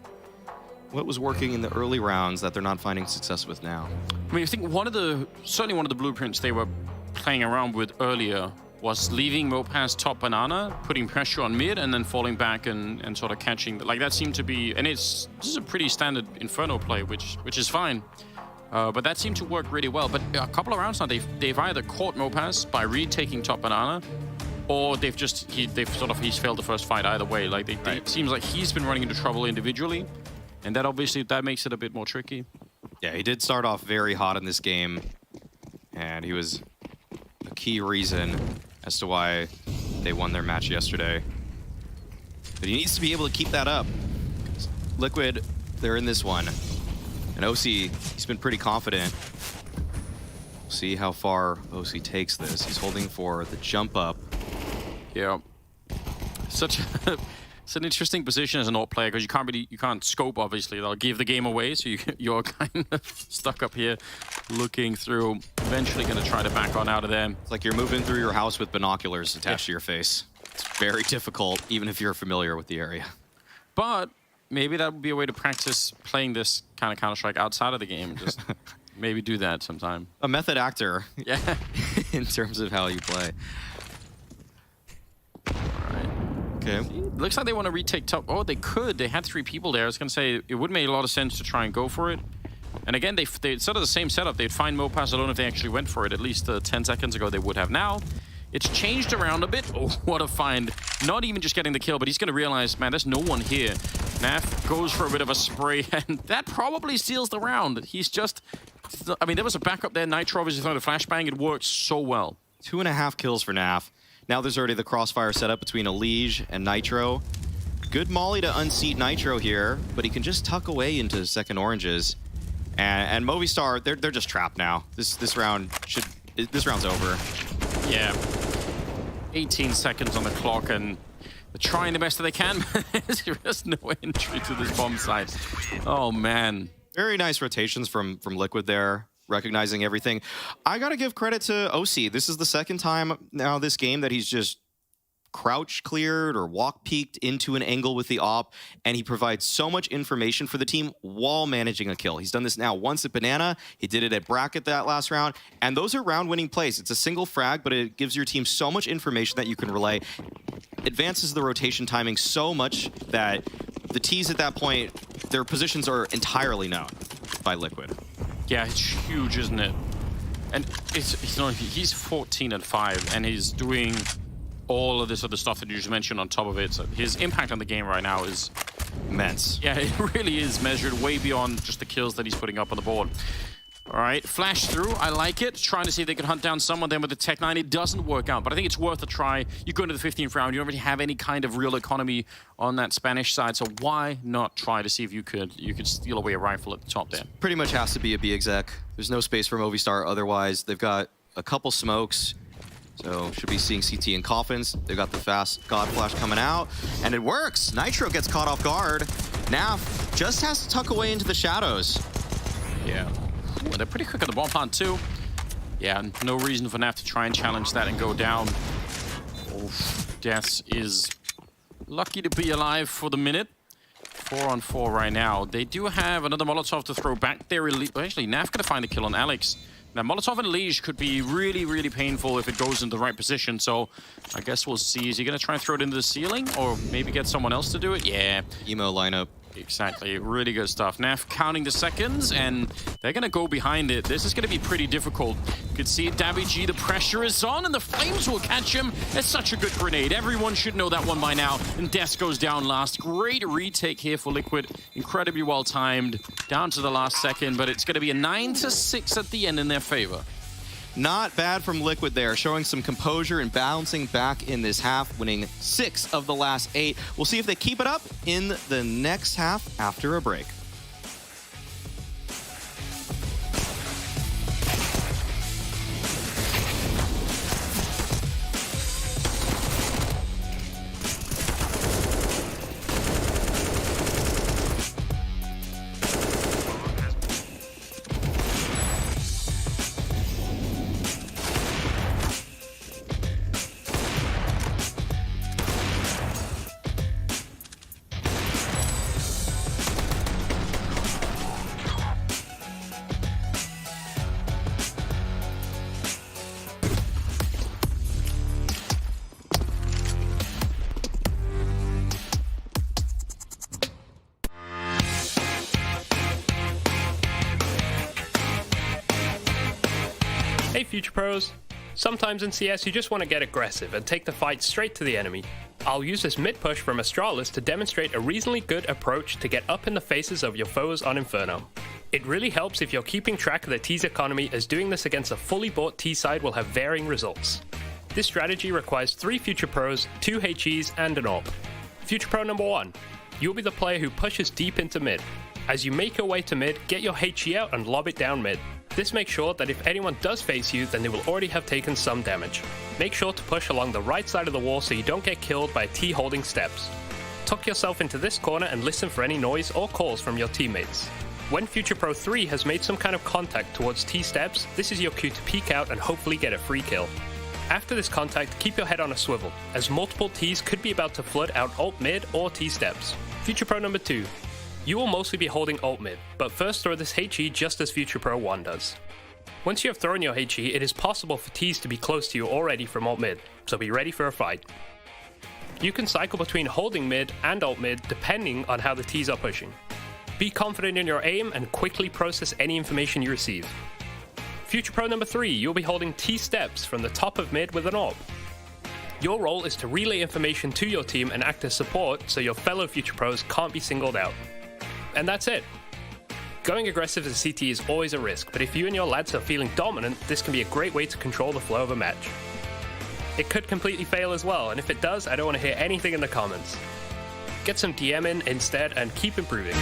What was working in the early rounds that they're not finding success with now? I mean, I think certainly one of the blueprints they were playing around with earlier was leaving Mopaz top banana, putting pressure on mid, and then falling back and sort of catching. Like that seemed to be, and this is a pretty standard Inferno play, which is fine. But that seemed to work really well. But a couple of rounds now, they've either caught Mopaz by retaking top banana, or he's failed the first fight either way. Like it seems like he's been running into trouble individually. And that obviously, that makes it a bit more tricky. Yeah, he did start off very hot in this game. And he was a key reason as to why they won their match yesterday. But he needs to be able to keep that up. Liquid, they're in this one. And OC, he's been pretty confident. See how far OC takes this. He's holding for the jump up. Yeah. It's an interesting position as an AWP player because you can't scope, obviously. They'll give the game away, so you're kind of stuck up here looking through. Eventually going to try to back on out of there. It's like you're moving through your house with binoculars attached to your face. It's very difficult, even if you're familiar with the area. But maybe that would be a way to practice playing this kind of Counter-Strike outside of the game. Just maybe do that sometime. A method actor. Yeah. In terms of how you play. Okay. Looks like they want to retake top. Oh, they could. They had 3 people there. I was going to say, it would make a lot of sense to try and go for it. And again, they sort of the same setup. They'd find Mopass alone if they actually went for it. At least 10 seconds ago, they would have. Now, it's changed around a bit. Oh, what a find. Not even just getting the kill, but he's going to realize, man, there's no one here. Naf goes for a bit of a spray, and that probably seals the round. He's just... I mean, there was a backup there. Nitro obviously throwing a flashbang. It worked so well. 2.5 kills for Naf. Now there's already the crossfire set up between Elige and Nitro. Good molly to unseat Nitro here, but he can just tuck away into second oranges. And Movistar, they're just trapped now. This round's over. Yeah. 18 seconds on the clock, and they're trying the best that they can. There's no entry to this bomb site. Oh, man. Very nice rotations from Liquid there, recognizing everything. I gotta give credit to OC. This is the second time now this game that he's just crouch cleared or walk peeked into an angle with the op, and he provides so much information for the team while managing a kill. He's done this now once at Banana, he did it at Bracket that last round, and those are round-winning plays. It's a single frag, but it gives your team so much information that you can relay. Advances the rotation timing so much that the T's at that point, their positions are entirely known by Liquid. Yeah, it's huge, isn't it? And it's not, he's 14-5, and he's doing all of this other stuff that you just mentioned on top of it. So his impact on the game right now is immense. Yeah, it really is measured way beyond just the kills that he's putting up on the board. All right, flash through. I like it. Trying to see if they can hunt down someone then with the Tech 9. It doesn't work out, but I think it's worth a try. You go into the 15th round. You don't really have any kind of real economy on that Spanish side, so why not try to see if you could steal away a rifle at the top there? Pretty much has to be a B exec. There's no space for Movistar otherwise. They've got a couple smokes, so should be seeing CT in coffins. They've got the fast God Flash coming out, and it works. Nitro gets caught off guard. Naf just has to tuck away into the shadows. Yeah. Ooh, they're pretty quick on the bomb plant too. Yeah, no reason for Naf to try and challenge that and go down. Oof. Death is lucky to be alive for the minute. 4-on-4 right now. They do have another Molotov to throw back there. Actually, Naf gonna find a kill on Alex. Now, Molotov and Liege could be really, really painful if it goes in the right position, so I guess we'll see. Is he going to try and throw it into the ceiling, or maybe get someone else to do it? Yeah. Emo lineup. Exactly. Really good stuff. Naf counting the seconds, and they're going to go behind it. This is going to be pretty difficult. You could see it, Dabby G, the pressure is on, and the flames will catch him. It's such a good grenade. Everyone should know that one by now. And Death goes down last. Great retake here for Liquid. Incredibly well timed. Down to the last second, but it's going to be a 9-6 at the end in their favor. Not bad from Liquid there, showing some composure and bouncing back in this half, winning 6 of the last 8. We'll see if they keep it up in the next half after a break. Hey Future Pros! Sometimes in CS you just want to get aggressive and take the fight straight to the enemy. I'll use this mid push from Astralis to demonstrate a reasonably good approach to get up in the faces of your foes on Inferno. It really helps if you're keeping track of the T's economy, as doing this against a fully bought T side will have varying results. This strategy requires 3 Future Pros, 2 HEs and an AWP. Future Pro number 1. You'll be the player who pushes deep into mid. As you make your way to mid, get your HE out and lob it down mid. This makes sure that if anyone does face you, then they will already have taken some damage. Make sure to push along the right side of the wall so you don't get killed by a T holding steps. Tuck yourself into this corner and listen for any noise or calls from your teammates. When Future Pro 3 has made some kind of contact towards T steps, this is your cue to peek out and hopefully get a free kill. After this contact, keep your head on a swivel, as multiple Ts could be about to flood out ult mid or T steps. Future Pro number 2. You will mostly be holding ult mid, but first throw this HE just as Future Pro 1 does. Once you have thrown your HE, it is possible for Ts to be close to you already from ult mid, so be ready for a fight. You can cycle between holding mid and ult mid depending on how the Ts are pushing. Be confident in your aim and quickly process any information you receive. Future Pro number 3, you'll be holding T steps from the top of mid with an AWP. Your role is to relay information to your team and act as support so your fellow Future Pros can't be singled out. And that's it. Going aggressive as CT is always a risk, but if you and your lads are feeling dominant, this can be a great way to control the flow of a match. It could completely fail as well, and if it does, I don't want to hear anything in the comments. Get some DM in instead and keep improving.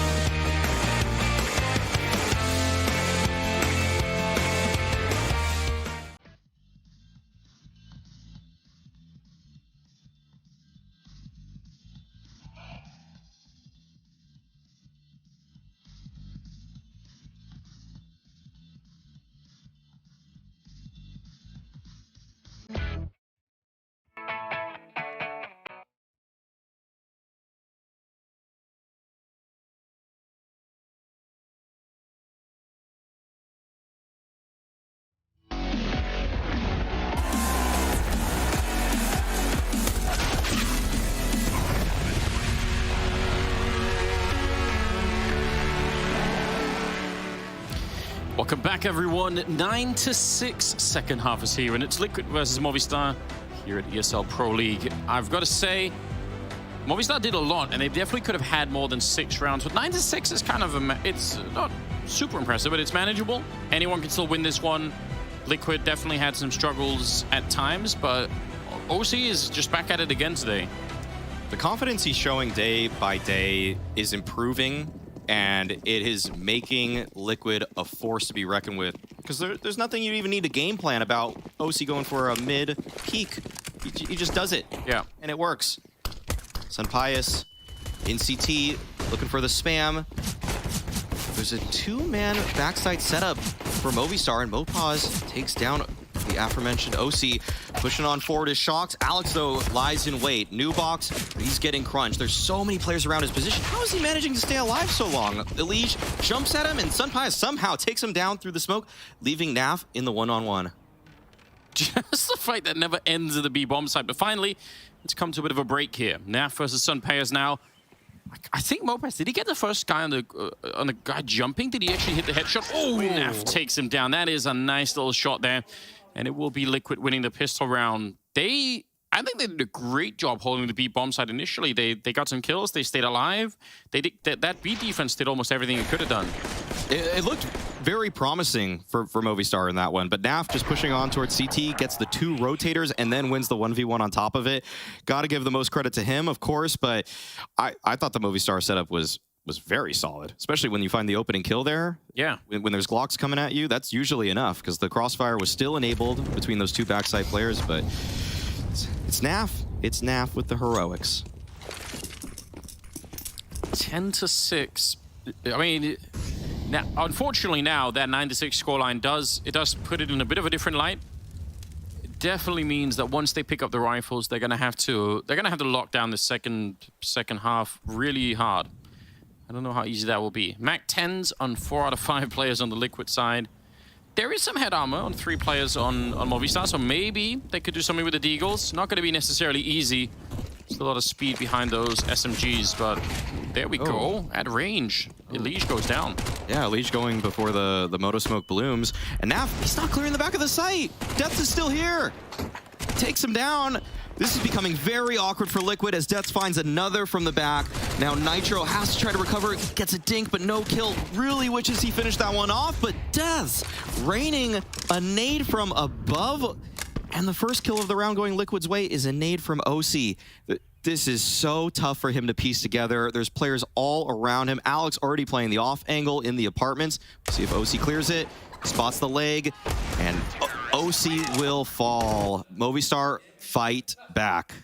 Welcome back, everyone. 9-6 second half is here, and it's Liquid versus Movistar here at ESL Pro League. I've got to say, Movistar did a lot, and they definitely could have had more than 6 rounds. But 9-6 is kind of it's not super impressive, but it's manageable. Anyone can still win this one. Liquid definitely had some struggles at times, but OC is just back at it again today. The confidence he's showing day by day is improving, and it is making Liquid a force to be reckoned with. Because there's nothing you even need a game plan about OC going for a mid peak. He just does it. Yeah. And it works. Sunpius in CT, looking for the spam. There's a 2-man backside setup for Movistar, and Mopaz takes down the aforementioned OC. Pushing on forward is Shocked. Alex, though, lies in wait. New box, he's getting crunched. There's so many players around his position. How is he managing to stay alive so long? Elige jumps at him, and Sunpius somehow takes him down through the smoke, leaving Naf in the one-on-one. Just a fight that never ends at the B bomb site. But finally, it's come to a bit of a break here. Naf versus Sunpius now. I think Mopaz, did he get the first guy on the guy jumping? Did he actually hit the headshot? Oh, Naf takes him down. That is a nice little shot there. And it will be Liquid winning the pistol round. I think they did a great job holding the B bomb site initially. They got some kills. They stayed alive. That B defense did almost everything it could have done. It looked very promising for Movistar in that one, but Naf just pushing on towards CT, gets the 2 rotators, and then wins the 1v1 on top of it. Got to give the most credit to him, of course, but I thought the Movistar setup was very solid, especially when you find the opening kill there. Yeah. When there's Glocks coming at you, that's usually enough, because the crossfire was still enabled between those 2 backside players, but it's Naf. It's Naf with the heroics. 10-6. I mean, now, unfortunately now, that 9-6 scoreline does put it in a bit of a different light. It definitely means that once they pick up the rifles, they're gonna have to lock down the second half really hard. I don't know how easy that will be. Mac 10s on 4 out of 5 players on the Liquid side. There is some head armor on 3 players on Movistar, so maybe they could do something with the Deagles. Not going to be necessarily easy. There's a lot of speed behind those SMGs, but there we go. At range, Elige goes down. Yeah, Elige going before the Moto Smoke blooms. And Naf, he's not clearing the back of the site. Death is still here. Takes him down. This is becoming very awkward for Liquid as Death finds another from the back. Now Nitro has to try to recover, gets a dink, but no kill. Really wishes he finished that one off, but Death raining a nade from above. And the first kill of the round going Liquid's way is a nade from OC. This is so tough for him to piece together. There's players all around him. Alex already playing the off angle in the apartments. See if OC clears it, spots the leg, and OC will fall. Movistar fight back.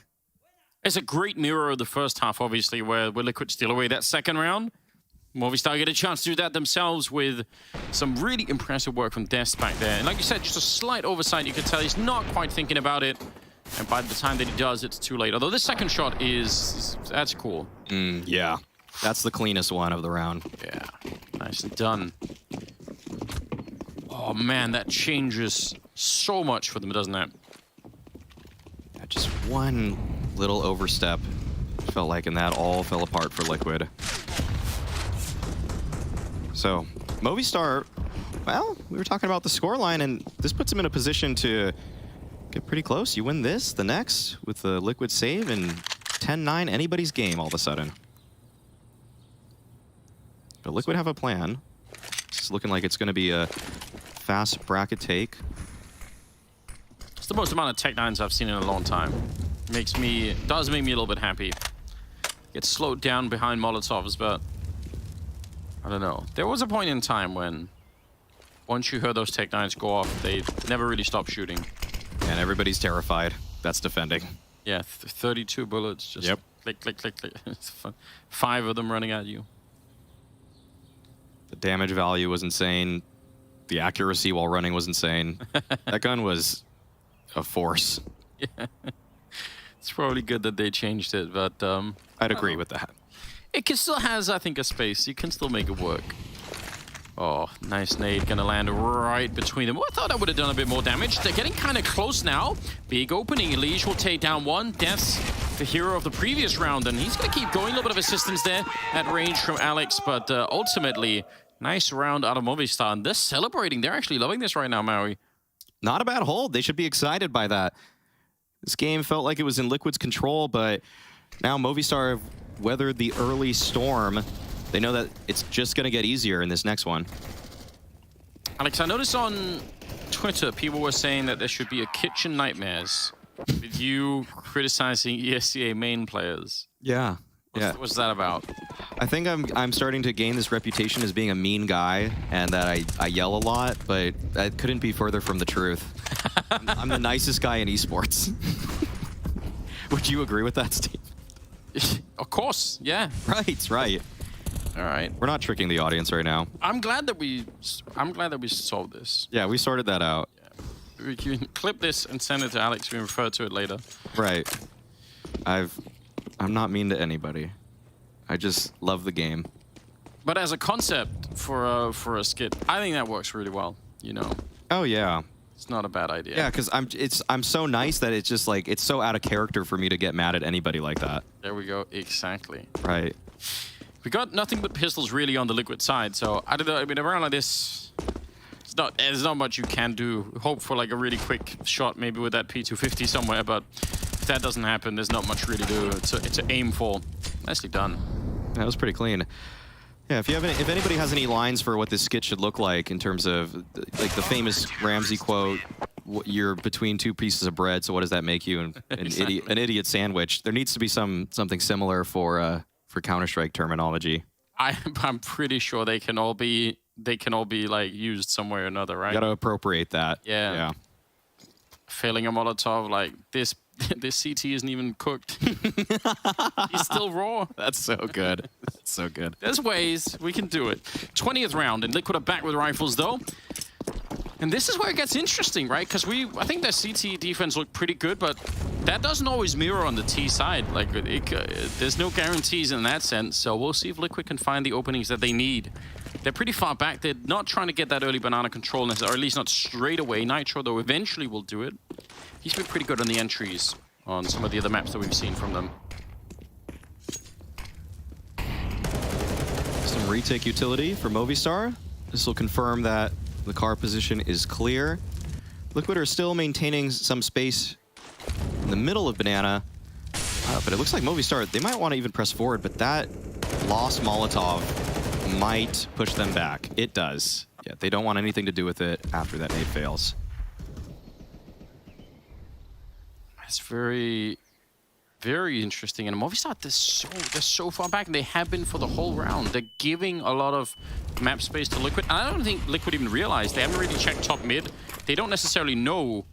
It's a great mirror of the first half, obviously, where Liquid steal away that second round. Movistar get a chance to do that themselves with some really impressive work from Dest back there. And like you said, just a slight oversight. You could tell he's not quite thinking about it. And by the time that he does, it's too late. Although this second shot that's cool. Yeah, that's the cleanest one of the round. Yeah, nicely done. Oh man, that changes so much for them, doesn't it? Yeah, just one little overstep, felt like, and that all fell apart for Liquid. So, Movistar, well, we were talking about the scoreline, and this puts him in a position to get pretty close. You win this, the next, with the Liquid save, and 10-9, anybody's game all of a sudden. But Liquid have a plan. It's looking like it's going to be a fast bracket take. It's the most amount of Tech 9s I've seen in a long time. Does make me a little bit happy. Get slowed down behind Molotovs, but I don't know. There was a point in time when once you heard those Tech 9s go off, they never really stopped shooting. And everybody's terrified. That's defending. Yeah, 32 bullets. Just Yep. click, click, click, click. 5 of them running at you. The damage value was insane. The accuracy while running was insane. That gun was a force. Yeah. It's probably good that they changed it, but I'd agree with that. it still has, I think, a space. You can still make it work. Oh, nice nade. Gonna land right between them. Oh, I thought I would have done a bit more damage. They're getting kind of close now. Big opening. Elige will take down one. Death's the hero of the previous round, and he's gonna keep going. A little bit of assistance there at range from Alex, but ultimately, nice round out of Movistar. And they're celebrating. They're actually loving this right now, Maui. Not a bad hold. They should be excited by that. This game felt like it was in Liquid's control, but now Movistar have weathered the early storm. They know that it's just going to get easier in this next one. Alex, I noticed on Twitter, people were saying that there should be a kitchen nightmares with you criticizing ESCA main players. Yeah. What's that about? I think I'm starting to gain this reputation as being a mean guy and that I yell a lot, but that couldn't be further from the truth. I'm the nicest guy in esports. Would you agree with that, Steve? Of course, yeah. Right. All right. We're not tricking the audience right now. I'm glad that we solved this. Yeah, we sorted that out. Yeah. We can clip this and send it to Alex. We can refer to it later. Right. I'm not mean to anybody. I just love the game. But as a concept for a skit, I think that works really well. You know. Oh yeah. It's not a bad idea. Yeah, because I'm so nice that it's just like it's so out of character for me to get mad at anybody like that. There we go. Exactly. Right. We got nothing but pistols really on the Liquid side, so I don't know. I mean, around like this, there's not much you can do. Hope for like a really quick shot, maybe with that P250 somewhere, but if that doesn't happen, there's not much really to aim for. Nicely done. That was pretty clean. Yeah, if anybody has any lines for what this skit should look like in terms of like the famous Ramsey quote, "You're between two pieces of bread, so what does that make you?" An Exactly. idiot sandwich. There needs to be something similar for Counter-Strike terminology. I'm pretty sure they can all be like used somewhere or another, right? You gotta appropriate that. Yeah. Failing a Molotov like this. This CT isn't even cooked. He's still raw. That's so good. That's so good. There's ways we can do it. 20th round, and Liquid are back with rifles though. And this is where it gets interesting, right? Because I think their CT defense looked pretty good, but that doesn't always mirror on the T side. Like, there's no guarantees in that sense. So we'll see if Liquid can find the openings that they need. They're pretty far back. They're not trying to get that early banana control, or at least not straight away. Nitro, though, eventually will do it. He's been pretty good on the entries on some of the other maps that we've seen from them. Some retake utility for Movistar. This will confirm that the car position is clear. Liquid are still maintaining some space in the middle of Banana, but it looks like Movistar, they might want to even press forward, but that lost Molotov might push them back. It does. Yeah, they don't want anything to do with it after that nade fails. It's very, Very interesting. And Movistar, they're so far back, and they have been for the whole round. They're giving a lot of map space to Liquid. And I don't think Liquid even realized. They haven't really checked top mid. They don't necessarily know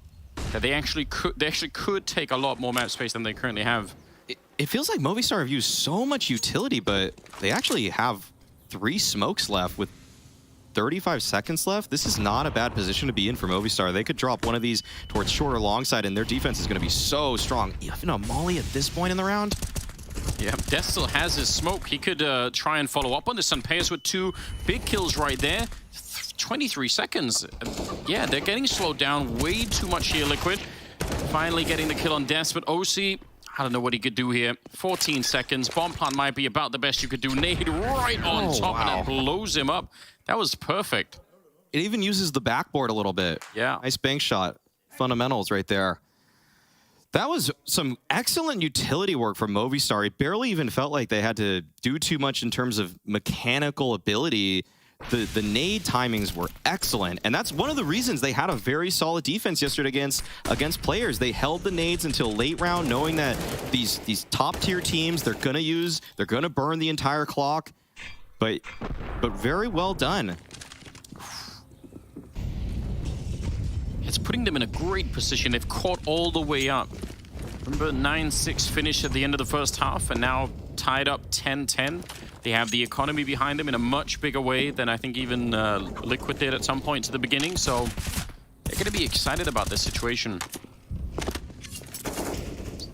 that they actually could take a lot more map space than they currently have. It feels like Movistar have used so much utility, but they actually have 3 smokes left with 35 seconds left. This is not a bad position to be in for Movistar. They could drop one of these towards short or long side, and their defense is going to be so strong. Even a Molly at this point in the round. Yeah, Death still has his smoke. He could try and follow up on this. Sunpayas with 2 big kills right there. 23 seconds. Yeah, they're getting slowed down way too much here, Liquid. Finally getting the kill on Death, but OC, I don't know what he could do here. 14 seconds. Bomb plant might be about the best you could do. Nade right on top, and it blows him up. That was perfect. It even uses the backboard a little bit. Yeah. Nice bank shot. Fundamentals right there. That was some excellent utility work from Movistar. It barely even felt like they had to do too much in terms of mechanical ability. The nade timings were excellent, and that's one of the reasons they had a very solid defense yesterday against players. They held the nades until late round, knowing that these top tier teams, they're gonna burn the entire clock. But very well done. It's putting them in a great position. They've caught all the way up. Remember, 9-6 finish at the end of the first half, and now tied up 10-10. They have the economy behind them in a much bigger way than I think even Liquid did at some point to the beginning. So they're going to be excited about this situation.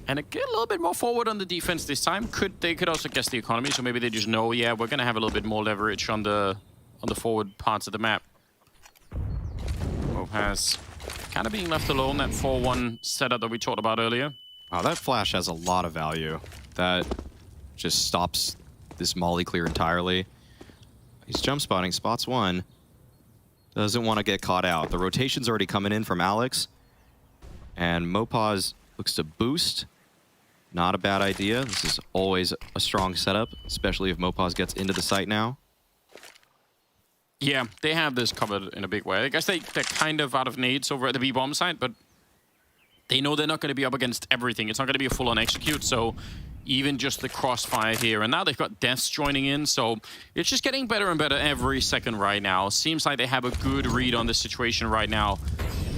And get a little bit more forward on the defense this time. They could also guess the economy, so maybe they just know, yeah, we're going to have a little bit more leverage on the forward parts of the map. Has kind of being left alone, that 4-1 setup that we talked about earlier. Wow, that flash has a lot of value. That just stops this molly clear entirely. He's jump spotting, spots 1. Doesn't want to get caught out. The rotation's already coming in from Alex. And Mopaz looks to boost. Not a bad idea. This is always a strong setup, especially if Mopaz gets into the site now. Yeah, they have this covered in a big way. I guess they're kind of out of nades over at the B-bomb site, but they know they're not going to be up against everything. It's not going to be a full-on execute, so even just the crossfire here. And now they've got Deaths joining in, so it's just getting better and better every second right now. Seems like they have a good read on this situation right now.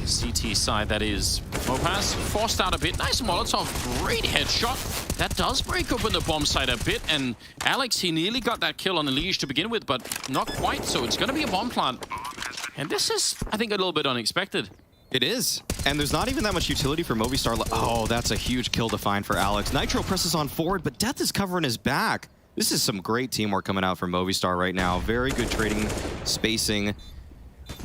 CT side, that is. Mopaz forced out a bit. Nice Molotov, great headshot. That does break open the bomb site a bit, and Alex, he nearly got that kill on the Liege to begin with, but not quite, so it's gonna be a bomb plant. And this is, I think, a little bit unexpected. It is, and there's not even that much utility for Movistar. Oh, that's a huge kill to find for Alex. Nitro presses on forward, but Death is covering his back. This is some great teamwork coming out from Movistar right now. Very good trading, spacing.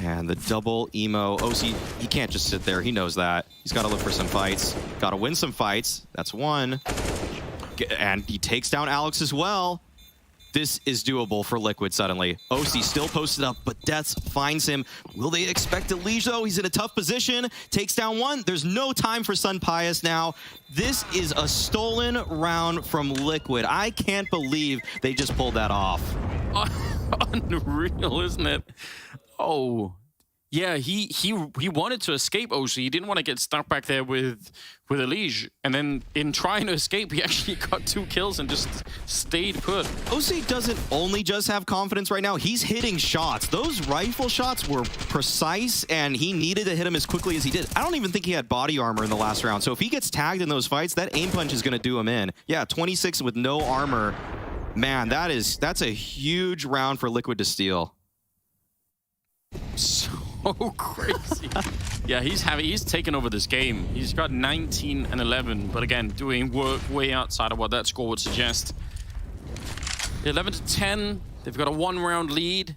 And the double emo. OC, he can't just sit there. He knows that. He's got to look for some fights. Got to win some fights. That's 1. And he takes down Alex as well. This is doable for Liquid suddenly. OC still posted up, but Deaths finds him. Will they expect a Liege though? He's in a tough position. Takes down 1. There's no time for Sunpayas now. This is a stolen round from Liquid. I can't believe they just pulled that off. Unreal, isn't it? Oh, yeah, he wanted to escape OC. He didn't want to get stuck back there with a Liege. And then in trying to escape, he actually got 2 kills and just stayed put. OC doesn't only just have confidence right now. He's hitting shots. Those rifle shots were precise, and he needed to hit them as quickly as he did. I don't even think he had body armor in the last round. So if he gets tagged in those fights, that aim punch is going to do him in. Yeah, 26 with no armor. Man, that's a huge round for Liquid to steal. So crazy. Yeah, he's taken over this game. He's got 19 and 11, but again, doing work way outside of what that score would suggest. 11-10, they've got a 1-round lead.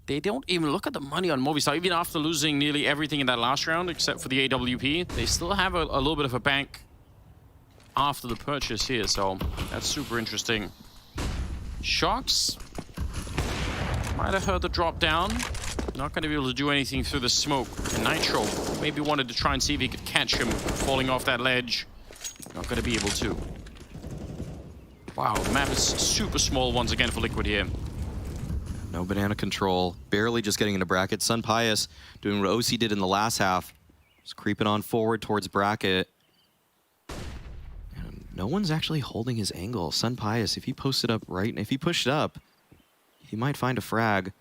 They don't even look at the money on Movistar, even after losing nearly everything in that last round, except for the AWP. They still have a little bit of a bank after the purchase here, so that's super interesting. Shocks might have heard the drop down. Not going to be able to do anything through the smoke. And Nitro maybe wanted to try and see if he could catch him falling off that ledge. Not going to be able to. Wow, the map is super small once again for Liquid here. No banana control. Barely just getting into bracket. Sunpayas doing what OC did in the last half. Just creeping on forward towards bracket. And no one's actually holding his angle. Sun Pius, if he posted up right, if he pushed up, he might find a frag.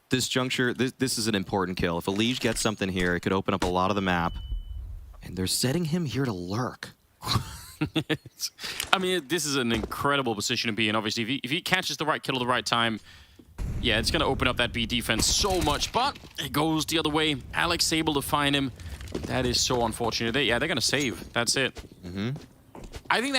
This juncture, this is an important kill. If Elige gets something here, it could open up a lot of the map. And they're setting him here to lurk. I mean, this is an incredible position to be in. Obviously, if he catches the right kill at the right time, yeah, it's going to open up that B defense so much. But it goes the other way. Alex able to find him. That is so unfortunate. They're going to save. That's it. Mm-hmm. I think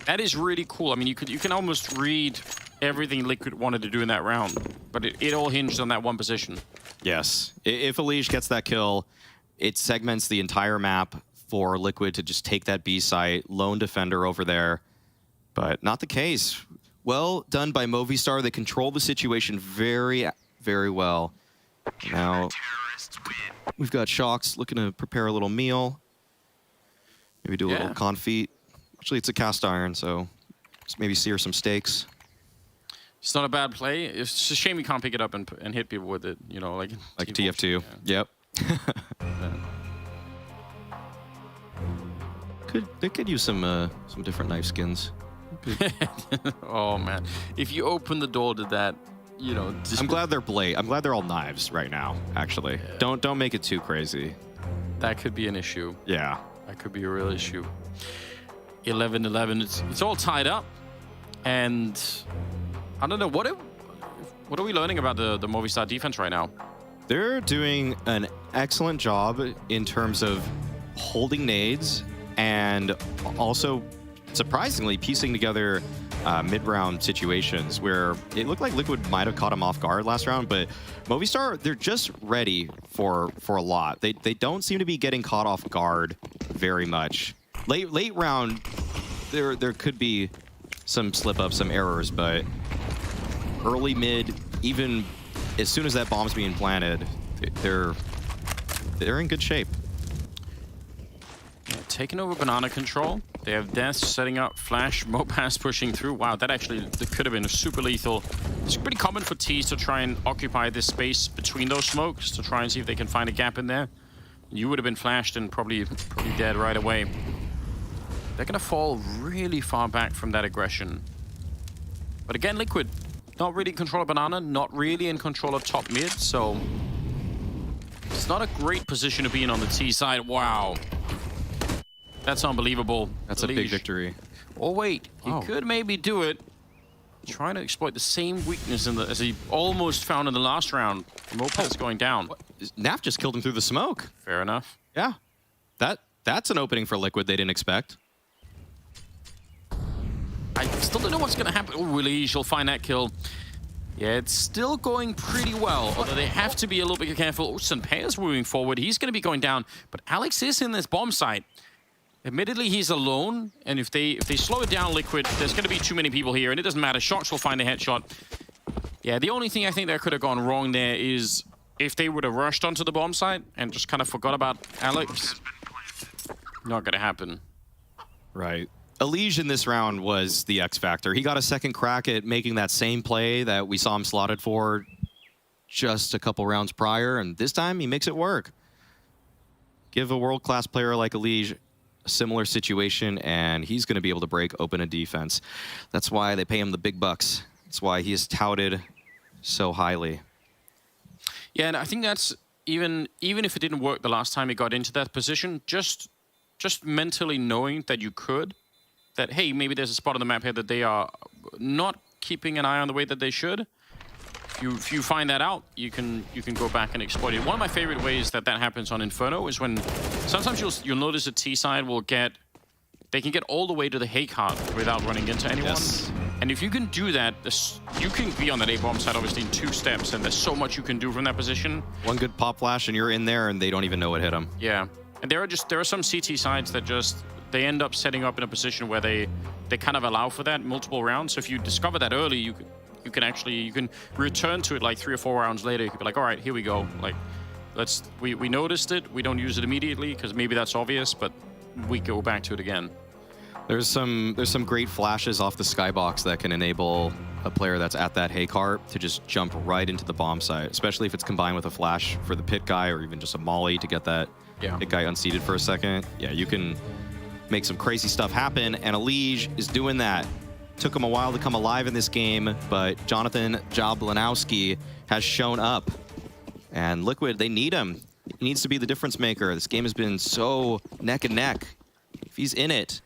that is really cool. I mean, you can almost read everything Liquid wanted to do in that round, but it all hinged on that one position. Yes. If Elige gets that kill, it segments the entire map for Liquid to just take that B site, lone defender over there. But not the case. Well done by Moistar. They control the situation very, very well. Now, we've got Shocks looking to prepare a little meal. Maybe do a little confit. Actually, it's a cast iron, so maybe sear some steaks. It's not a bad play. It's a shame you can't pick it up and hit people with it, you know, like TF2. Yeah. Yep. They could use some different knife skins. Oh man, if you open the door to that, you know. I'm glad they're blade. I'm glad they're all knives right now. Actually, don't make it too crazy. That could be an issue. Yeah, that could be a real issue. 11-11. It's all tied up, and I don't know what are we learning about the Movistar defense right now? They're doing an excellent job in terms of holding nades and also surprisingly piecing together mid-round situations where it looked like Liquid might have caught him off guard last round, but Movistar, they're just ready for a lot. They don't seem to be getting caught off guard very much. Late round, there could be some slip-ups, some errors, but early mid, even as soon as that bomb's being planted, they're in good shape. Yeah, taking over banana control. They have Death setting up flash, Mopass pushing through. Wow, that could have been super lethal. It's pretty common for T's to try and occupy this space between those smokes to try and see if they can find a gap in there. You would have been flashed and probably dead right away. They're gonna fall really far back from that aggression. But again, Liquid, not really in control of banana, not really in control of top mid, so it's not a great position to be in on the T side. Wow. That's unbelievable. That's a big victory. Oh wait, he could maybe do it. Trying to exploit the same weakness as he almost found in the last round. Mopass going down. Naf just killed him through the smoke. Fair enough. Yeah. That's an opening for Liquid they didn't expect. I still don't know what's gonna happen. Oh, really? She'll find that kill. Yeah, it's still going pretty well, although they have to be a little bit careful. Oh, Sunpea's moving forward. He's gonna be going down, but Alex is in this bomb site. Admittedly, he's alone, and if they slow it down, Liquid, there's going to be too many people here, and it doesn't matter. Shocks will find a headshot. Yeah, the only thing I think that could have gone wrong there is if they would have rushed onto the bomb site and just kind of forgot about Alex. Not going to happen. Right. Elige in this round was the X factor. He got a second crack at making that same play that we saw him slotted for just a couple rounds prior, and this time he makes it work. Give a world-class player like Elige a similar situation, and he's going to be able to break open a defense. That's why they pay him the big bucks. That's why he is touted so highly. Yeah, and I think that's even if it didn't work the last time he got into that position, just mentally knowing that you could, that hey, maybe there's a spot on the map here that they are not keeping an eye on the way that they should. If you find that out, you can go back and exploit it. One of my favorite ways that happens on Inferno is when sometimes you'll notice the T side they can get all the way to the hay cart without running into anyone. Yes. And if you can do that, you can be on that A-bomb side obviously in 2 steps, and there's so much you can do from that position. One good pop flash and you're in there, and they don't even know what hit them. Yeah, and there are some CT sides that they end up setting up in a position where they kind of allow for that multiple rounds. So if you discover that early, you can return to it like 3 or 4 rounds later. You could be like, all right, here we go. Like, we noticed it. We don't use it immediately because maybe that's obvious, but we go back to it again. There's some great flashes off the skybox that can enable a player that's at that hay cart to just jump right into the bomb site, especially if it's combined with a flash for the pit guy or even just a molly to get that pit guy unseated for a second. Yeah, you can make some crazy stuff happen, and Elige is doing that. Took him a while to come alive in this game, but Jonathan Jablanowski has shown up. And Liquid, they need him. He needs to be the difference maker. This game has been so neck and neck. If he's in it,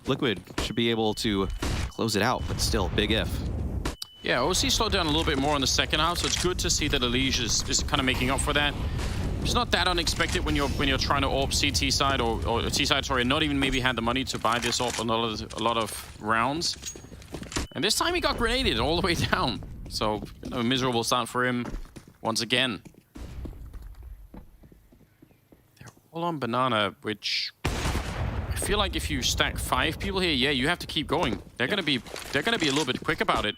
Liquid should be able to close it out, but still, big if. Yeah, OC slowed down a little bit more in the second half, so it's good to see that Elige is kind of making up for that. It's not that unexpected when you're trying to AWP CT side or T side, sorry, not even maybe had the money to buy this AWP a lot of rounds. And this time he got grenaded all the way down. So, you know, a miserable start for him once again. They're all on banana, which I feel like if you stack 5 people here, yeah, you have to keep going. They're gonna be a little bit quick about it.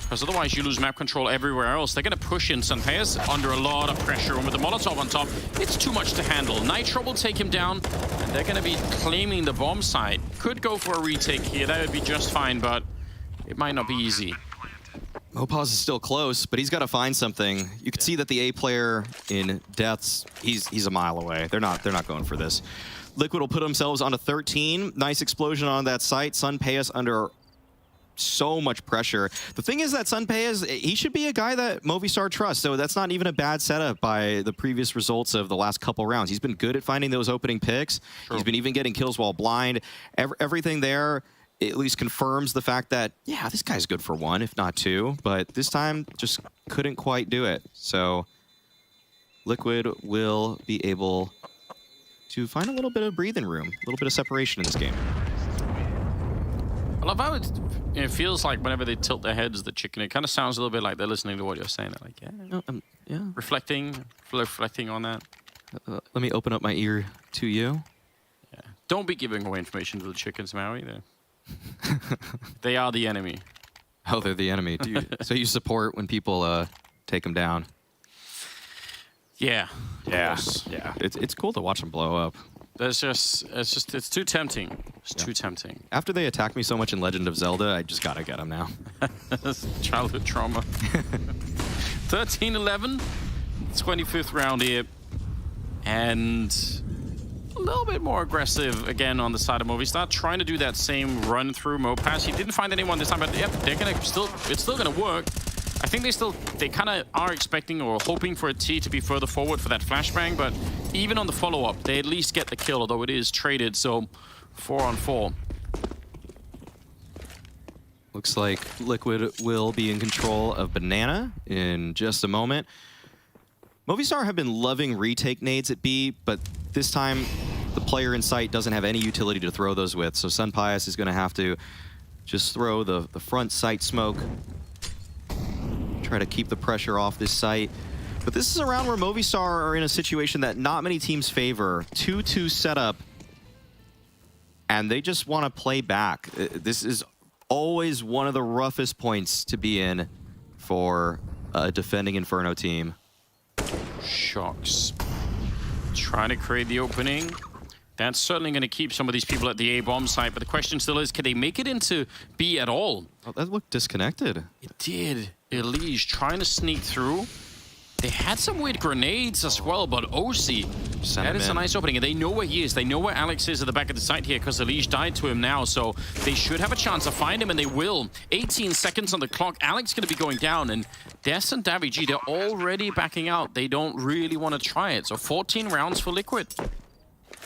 Because otherwise you lose map control everywhere else. They're going to push in Sunpayas under a lot of pressure. And with the Molotov on top, it's too much to handle. Nitro will take him down, and they're going to be claiming the bomb site. Could go for a retake here. That would be just fine, but it might not be easy. Mopaz is still close, but he's got to find something. You can see that the A player in Deaths, he's a mile away. They're not going for this. Liquid will put themselves on a 13. Nice explosion on that site. Sunpayas under so much pressure. The thing is that Sunpayas, he should be a guy that Movistar trusts, so that's not even a bad setup by the previous results of the last couple rounds. He's been good at finding those opening picks. Sure. He's been even getting kills while blind. Everything there at least confirms the fact that, yeah, this guy's good for 1, if not 2, but this time just couldn't quite do it. So Liquid will be able to find a little bit of breathing room, a little bit of separation in this game. I love how it feels like whenever they tilt their heads, the chicken, it kind of sounds a little bit like they're listening to what you're saying. They're like, yeah, yeah. Reflecting on that. Let me open up my ear to you. Yeah. Don't be giving away information to the chickens, Maui. They are the enemy. Oh, they're the enemy. So you support when people take them down? Yeah. Yeah. Yeah. It's cool to watch them blow up. It's too tempting. It's too tempting. After they attack me so much in Legend of Zelda, I just gotta get them now. Childhood trauma. 13-11, 25th round here. And a little bit more aggressive again on the side of Movistar, trying to do that same run through Mopass. He didn't find anyone this time, but yep, it's still gonna work. I think they kind of are expecting or hoping for a T to be further forward for that flashbang, but even on the follow-up, they at least get the kill, although it is traded, so 4-on-4. Looks like Liquid will be in control of Banana in just a moment. Movistar have been loving retake nades at B, but this time the player in sight doesn't have any utility to throw those with, so Sunpayas is going to have to just throw the front sight smoke. Try to keep the pressure off this site. But this is a round where Movistar are in a situation that not many teams favor. 2-2 setup, and they just want to play back. This is always one of the roughest points to be in for a defending Inferno team. Shox trying to create the opening. That's certainly going to keep some of these people at the A-bomb site, but the question still is, can they make it into B at all? Oh, that looked disconnected. It did. Elige trying to sneak through. They had some weird grenades as well, but OC, that is a nice opening. And they know where he is. They know where Alex is at the back of the site here because Elige died to him now. So they should have a chance to find him, and they will. 18 seconds on the clock. Alex going to be going down, and Des and Davy G, they're already backing out. They don't really want to try it. So 14 rounds for Liquid.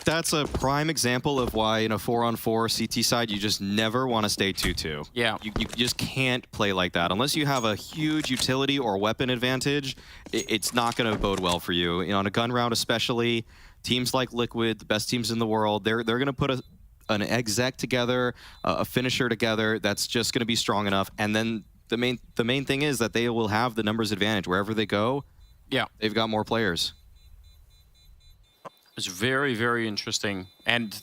That's a prime example of why in a 4-on-4 CT side, you just never want to stay 2-2. Yeah. You just can't play like that. Unless you have a huge utility or weapon advantage, it's not going to bode well for you. You know, on a gun round especially, teams like Liquid, the best teams in the world, they're going to put an exec together, a finisher together that's just going to be strong enough. And then the main thing is that they will have the numbers advantage. Wherever they go, yeah, they've got more players. It's very, very interesting. And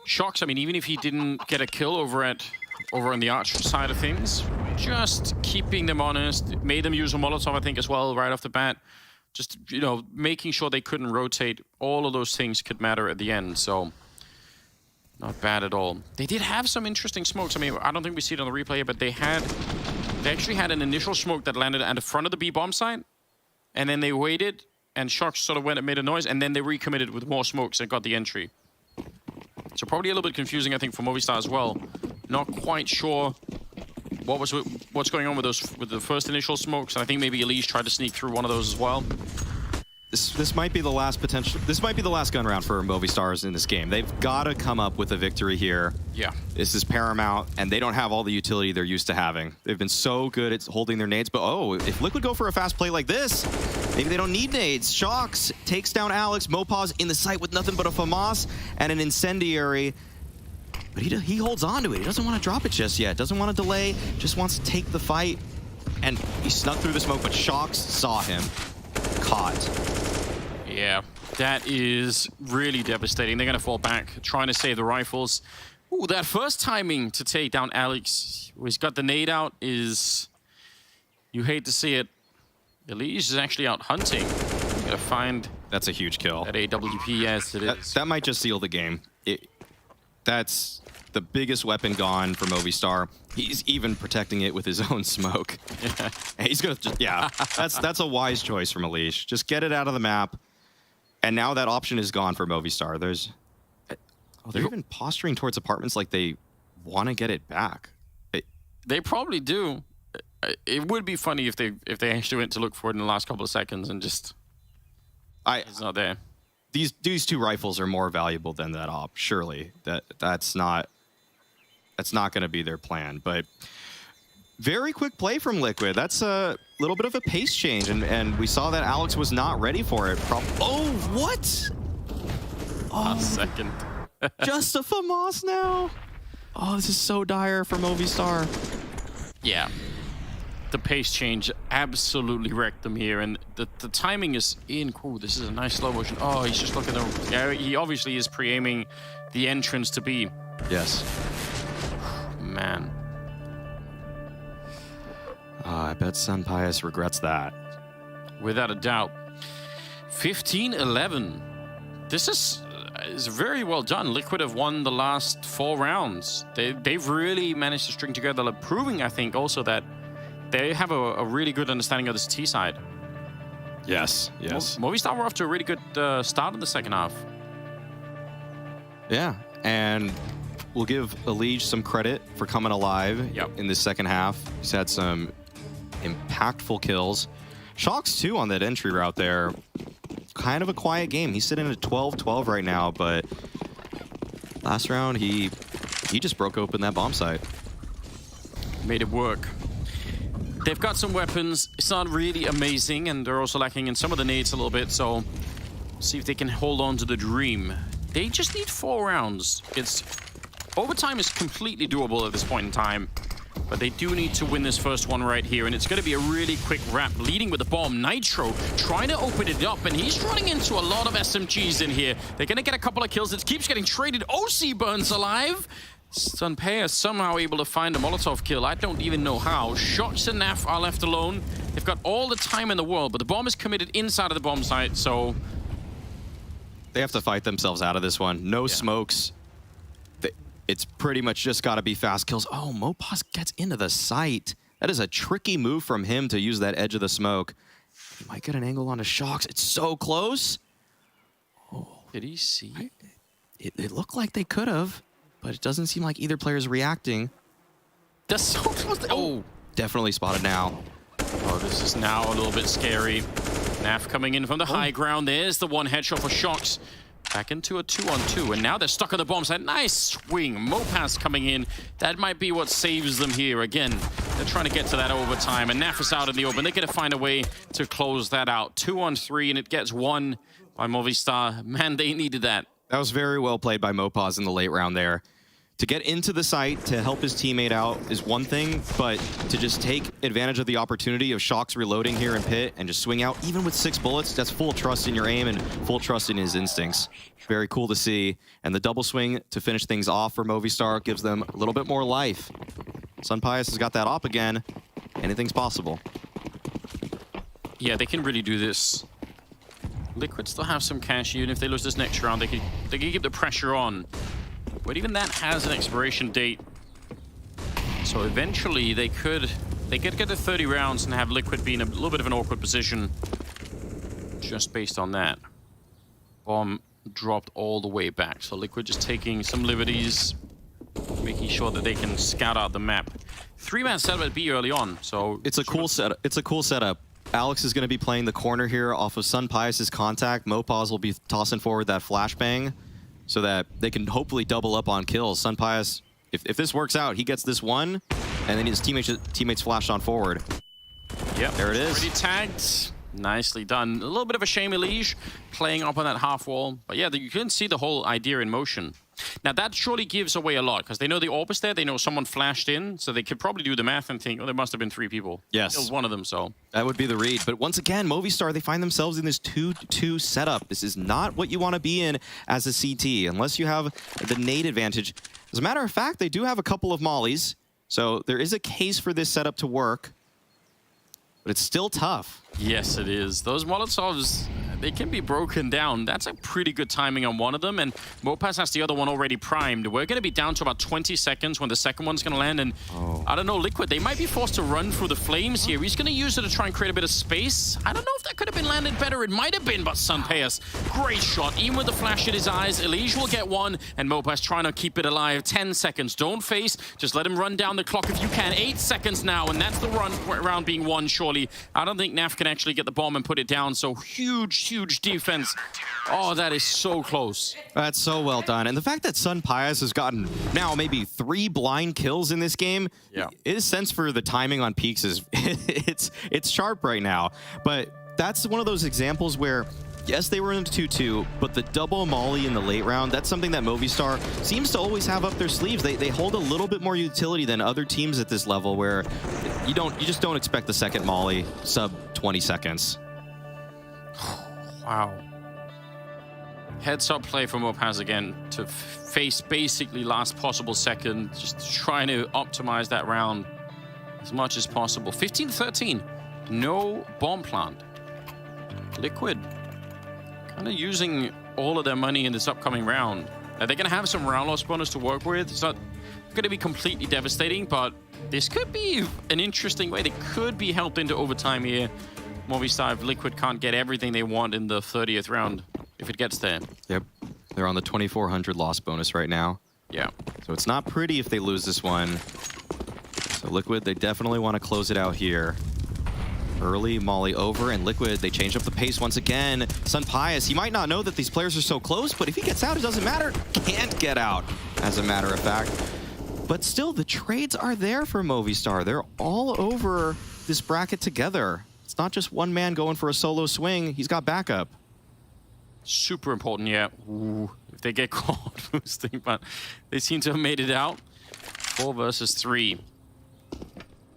Shox, I mean, even if he didn't get a kill over on the Archer side of things, just keeping them honest, made them use a Molotov, I think, as well, right off the bat. Just, you know, making sure they couldn't rotate. All of those things could matter at the end, so not bad at all. They did have some interesting smokes. I mean, I don't think we see it on the replay here, but they actually had an initial smoke that landed at the front of the B-bomb site, and then they waited, and Shox sort of went and made a noise, and then they recommitted with more smokes and got the entry. So probably a little bit confusing, I think, for Movistar as well. Not quite sure what's going on with the first initial smokes. And I think maybe Elise tried to sneak through one of those as well. This might be the last potential. This might be the last gun round for Movistars in this game. They've got to come up with a victory here. Yeah. This is paramount, and they don't have all the utility they're used to having. They've been so good at holding their nades, but oh, if Liquid go for a fast play like this, maybe they don't need nades. Shox takes down Alex. Mopaz in the site with nothing but a FAMAS and an incendiary. But he holds on to it. He doesn't want to drop it just yet. Doesn't want to delay. Just wants to take the fight. And he snuck through the smoke, but Shox saw him. Caught. Yeah, that is really devastating. They're going to fall back, trying to save the rifles. Ooh, that first timing to take down Alex, he's got the nade out, is... You hate to see it. Elise is actually out hunting. You gotta find... That's a huge kill. That AWP, yes, it is. That might just seal the game. That's the biggest weapon gone for Movistar. He's even protecting it with his own smoke. Yeah. And he's gonna just, yeah, that's a wise choice from Elise. Just get it out of the map. And now that option is gone for Movistar. They're even posturing towards apartments like they want to get it back. They probably do. It would be funny if they actually went to look for it in the last couple of seconds and just it's not there. These two rifles are more valuable than that op. Surely that's not going to be their plan. But very quick play from Liquid. That's a little bit of a pace change, and we saw that Alex was not ready for it. Oh, what? A second. Just a FAMAS now? Oh, this is so dire for Movistar. Yeah. The pace change absolutely wrecked them here, and the timing is in. Cool, this is a nice slow motion. Oh, he's just looking at yeah, he obviously is pre-aiming the entrance to B. Yes. Man. I bet Sunpius regrets that. Without a doubt. 15-11. This is very well done. Liquid have won the last 4 rounds. They've really managed to string together, like, proving, I think, also that they have a really good understanding of this T side. Yes, yes. Movistar were off to a really good start in the second half. Yeah, and we'll give Elise some credit for coming alive in the second half. He's had some impactful kills. Shox, too, on that entry route there. Kind of a quiet game. He's sitting at 12-12 right now, but last round, he just broke open that bomb site. Made it work. They've got some weapons. It's not really amazing, and they're also lacking in some of the nades a little bit, so see if they can hold on to the dream. They just need 4 rounds. Overtime is completely doable at this point in time, but they do need to win this first one right here, and it's going to be a really quick wrap. Leading with the bomb, Nitro trying to open it up, and he's running into a lot of SMGs in here. They're going to get a couple of kills. It keeps getting traded. OC burns alive. Sunpei is somehow able to find a Molotov kill. I don't even know how. Shox and Naf are left alone. They've got all the time in the world, but the bomb is committed inside of the bomb site, so... They have to fight themselves out of this one. No smokes. It's pretty much just got to be fast kills. Oh, Mopaz gets into the site. That is a tricky move from him to use that edge of the smoke. He might get an angle onto Shox. It's so close. Oh, did he see? It looked like they could have, but it doesn't seem like either player is reacting. That's so close. Oh, definitely spotted now. Oh, this is now a little bit scary. Naf coming in from the high ground. There's the one headshot for Shox. Back into a 2-on-2, and now they're stuck on the bomb site. Nice swing. Mopaz coming in. That might be what saves them here. Again, they're trying to get to that overtime, and Naf is out in the open. They're going to find a way to close that out. 2-on-3, and it gets won by Movistar. Man, they needed that. That was very well played by Mopaz in the late round there. To get into the site to help his teammate out is one thing, but to just take advantage of the opportunity of Shox reloading here in pit and just swing out, even with 6 bullets, that's full trust in your aim and full trust in his instincts. Very cool to see. And the double swing to finish things off for Movistar gives them a little bit more life. Sunpius has got that op again. Anything's possible. Yeah, they can really do this. Liquid still have some cash. Even if they lose this next round, they can keep the pressure on. But even that has an expiration date. So eventually they could get to 30 rounds and have Liquid be in a little bit of an awkward position just based on that. Bomb dropped all the way back. So Liquid just taking some liberties, making sure that they can scout out the map. 3-man setup at B early on, so it's a cool setup. It's a cool setup. Alex is going to be playing the corner here off of Sunpius's contact. Mopaz will be tossing forward that flashbang so that they can hopefully double up on kills. Sunpius, if this works out, he gets this one, and then his teammates flash on forward. Yep, there it is. Already tagged. Nicely done. A little bit of a shame, Elige, playing up on that half wall. But yeah, you can see the whole idea in motion. Now, that surely gives away a lot, because they know the AWP is there, they know someone flashed in, so they could probably do the math and think, oh, there must have been 3 people. Yes. Killed one of them, so. That would be the read. But once again, Movistar, they find themselves in this 2-2 setup. This is not what you want to be in as a CT, unless you have the nade advantage. As a matter of fact, they do have a couple of mollies, so there is a case for this setup to work, but it's still tough. Yes, it is. Those Molotovs, they can be broken down. That's a pretty good timing on one of them, and Mopaz has the other one already primed. We're going to be down to about 20 seconds when the second one's going to land, and I don't know, Liquid, they might be forced to run through the flames here. He's going to use it to try and create a bit of space. I don't know if that could have been landed better. It might have been, but Sunpius, great shot. Even with the flash in his eyes, Elige will get one, and Mopaz trying to keep it alive. 10 seconds. Don't face. Just let him run down the clock if you can. 8 seconds now, and that's the round being won, surely. I don't think Naf can actually get the bomb and put it down, so huge defense. Oh, that is so close. That's so well done. And the fact that Sunpius has gotten now maybe 3 blind kills in this game, his sense for the timing on peaks is it's sharp right now. But that's one of those examples where, yes, they were in a 2-2, but the double molly in the late round, that's something that Movistar seems to always have up their sleeves. They hold a little bit more utility than other teams at this level, where you just don't expect the second molly sub 20 seconds. Wow. Heads up play for Mopaz again to face basically last possible second, just trying to optimize that round as much as possible. 15-13, no bomb plant. Liquid kind of using all of their money in this upcoming round. Now, they're going to have some round loss bonus to work with. It's not going to be completely devastating, but this could be an interesting way. They could be helped into overtime here. Movistar, if Liquid can't get everything they want in the 30th round, if it gets there. Yep. They're on the 2,400 loss bonus right now. Yeah. So it's not pretty if they lose this one. So Liquid, they definitely want to close it out here. Early molly over, and Liquid, they change up the pace once again. Sunpius, he might not know that these players are so close, but if he gets out, it doesn't matter. Can't get out, as a matter of fact. But still, the trades are there for Movistar. They're all over this bracket together. It's not just one man going for a solo swing. He's got backup. Super important, yeah. Ooh, if they get caught boosting, but they seem to have made it out. 4 versus 3.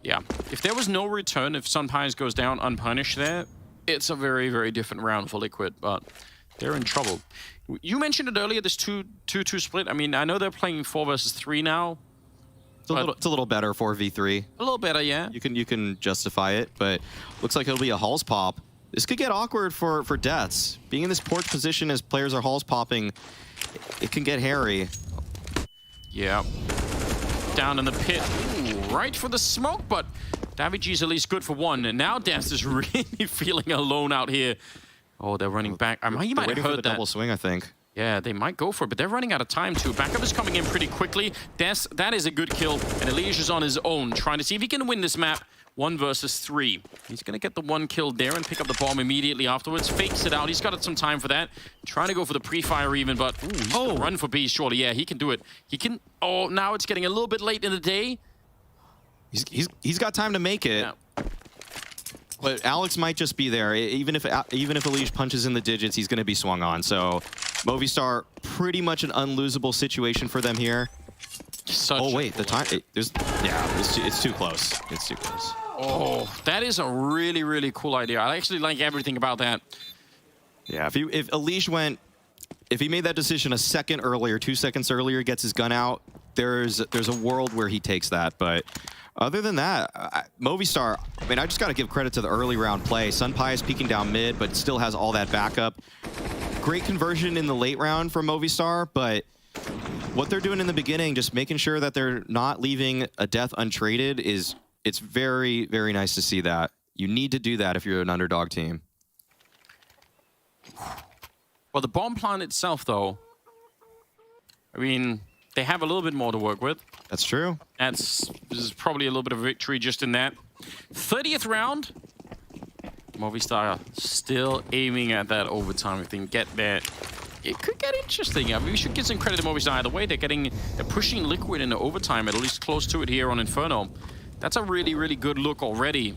Yeah, if there was no return, if Sunpius goes down unpunished there, it's a very different round for Liquid, but they're in trouble. You mentioned it earlier, this 2-2 split. I mean, I know they're playing 4 versus 3 now. It's a little better, 4v3. A little better, yeah. You can justify it, but looks like it'll be a Halls pop. This could get awkward for deaths. Being in this porch position as players are Halls popping, it can get hairy. Yeah. Down in the pit. Ooh, right for the smoke, but Daviji's at least good for one. And now Death is really feeling alone out here. Oh, they're running back. He might have heard that. Double swing, I think. Yeah, they might go for it, but they're running out of time too. Backup is coming in pretty quickly. That is a good kill, and Elige is on his own, trying to see if he can win this map. 1 versus 3. He's going to get the 1 kill there and pick up the bomb immediately afterwards. Fakes it out. He's got some time for that. Trying to go for the pre-fire even, but he's gonna run for B, surely. Yeah, he can do it. He can... Oh, now it's getting a little bit late in the day. He's got time to make it. Yeah. But Alex might just be there. Even if Elige punches in the digits, he's going to be swung on. So Movistar, pretty much an unlosable situation for them here. Oh wait, the time it's too close. It's too close. Oh, that is a really cool idea. I actually like everything about that. Yeah, if Elige went, if he made that decision a second earlier, 2 seconds earlier, gets his gun out, there's a world where he takes that. But other than that, Movistar, I mean, I just got to give credit to the early round play. Sunpius peeking down mid, but still has all that backup. Great conversion in the late round from Movistar, but what they're doing in the beginning, just making sure that they're not leaving a death untraded, it's very nice to see that. You need to do that if you're an underdog team. Well, the bomb plant itself, though, I mean, they have a little bit more to work with. That's true. This is probably a little bit of a victory just in that. 30th round. Moistar still aiming at that overtime. If they can get there, it could get interesting. I mean, we should give some credit to Moistar either way. They're pushing Liquid into overtime, at least close to it here on Inferno. That's a really, really good look already.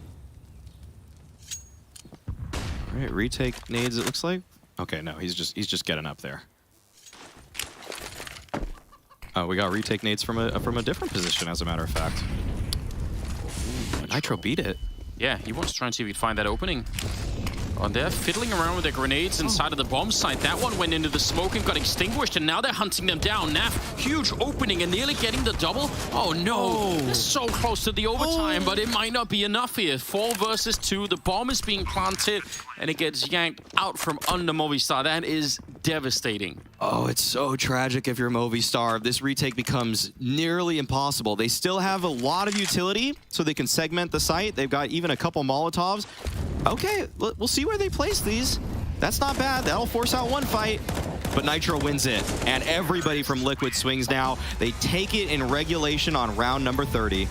All right, retake nades, it looks like. Okay, no, he's just getting up there. We got retake nades from a different position, as a matter of fact. Nitro beat it. Yeah, he wants to try and see if he can find that opening. Oh, they're fiddling around with their grenades inside of the bomb site. That one went into the smoke and got extinguished, and now they're hunting them down. Naf, huge opening and nearly getting the double. Oh no, they're so close to the overtime, but it might not be enough here. 4 versus 2, the bomb is being planted, and it gets yanked out from under Moistar. That is devastating. Oh, it's so tragic if you're Movistar. This retake becomes nearly impossible. They still have a lot of utility, so they can segment the site. They've got even a couple Molotovs. Okay, we'll see where they place these. That's not bad. That'll force out one fight. But Nitro wins it, and everybody from Liquid swings now. They take it in regulation on round number 30.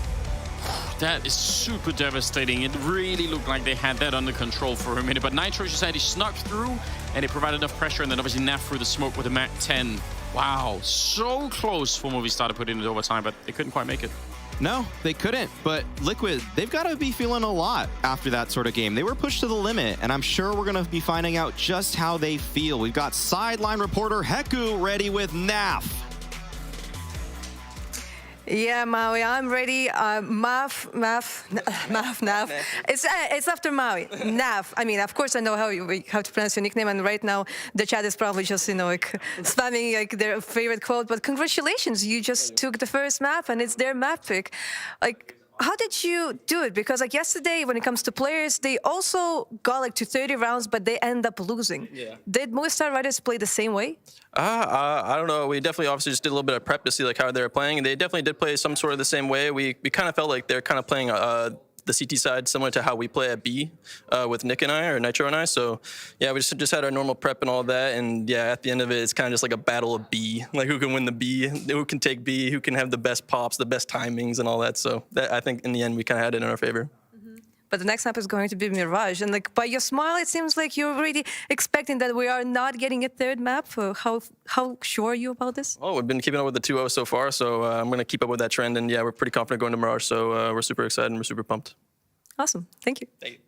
That is super devastating. It really looked like they had that under control for a minute. But Nitro just said he snuck through, and it provided enough pressure, and then obviously Naf through the smoke with a Mac 10. Wow, so close for Movistar to put it into overtime, but they couldn't quite make it. No, they couldn't, but Liquid, they've got to be feeling a lot after that sort of game. They were pushed to the limit, and I'm sure we're going to be finding out just how they feel. We've got sideline reporter Heku ready with Naf. Yeah, Maui, I'm ready. Naf. It's after Maui. Naf. I mean, of course, I know how to pronounce your nickname, and right now the chat is probably just, like spamming like their favorite quote. But congratulations, you just took the first map, and it's their map pick. Like, how did you do it? Because like yesterday, when it comes to players, they also got like to 30 rounds, but they end up losing. Yeah. Did Moistar Riders play the same way? I don't know. We definitely obviously just did a little bit of prep to see like how they were playing, and they definitely did play some sort of the same way. We kind of felt like they're kind of playing the CT side similar to how we play at B with Nick and I, or Nitro and I. So yeah, we just had our normal prep and all that, and yeah, at the end of it, it's kind of just like a battle of B, like who can win the B, who can take B, who can have the best pops, the best timings, and all that. So that, I think in the end we kind of had it in our favor. But the next map is going to be Mirage. And like by your smile, it seems like you're already expecting that we are not getting a third map. How sure are you about this? Oh, we've been keeping up with the 2-0 so far, so I'm going to keep up with that trend. And yeah, we're pretty confident going to Mirage, so we're super excited and we're super pumped. Awesome. Thank you. Thank you.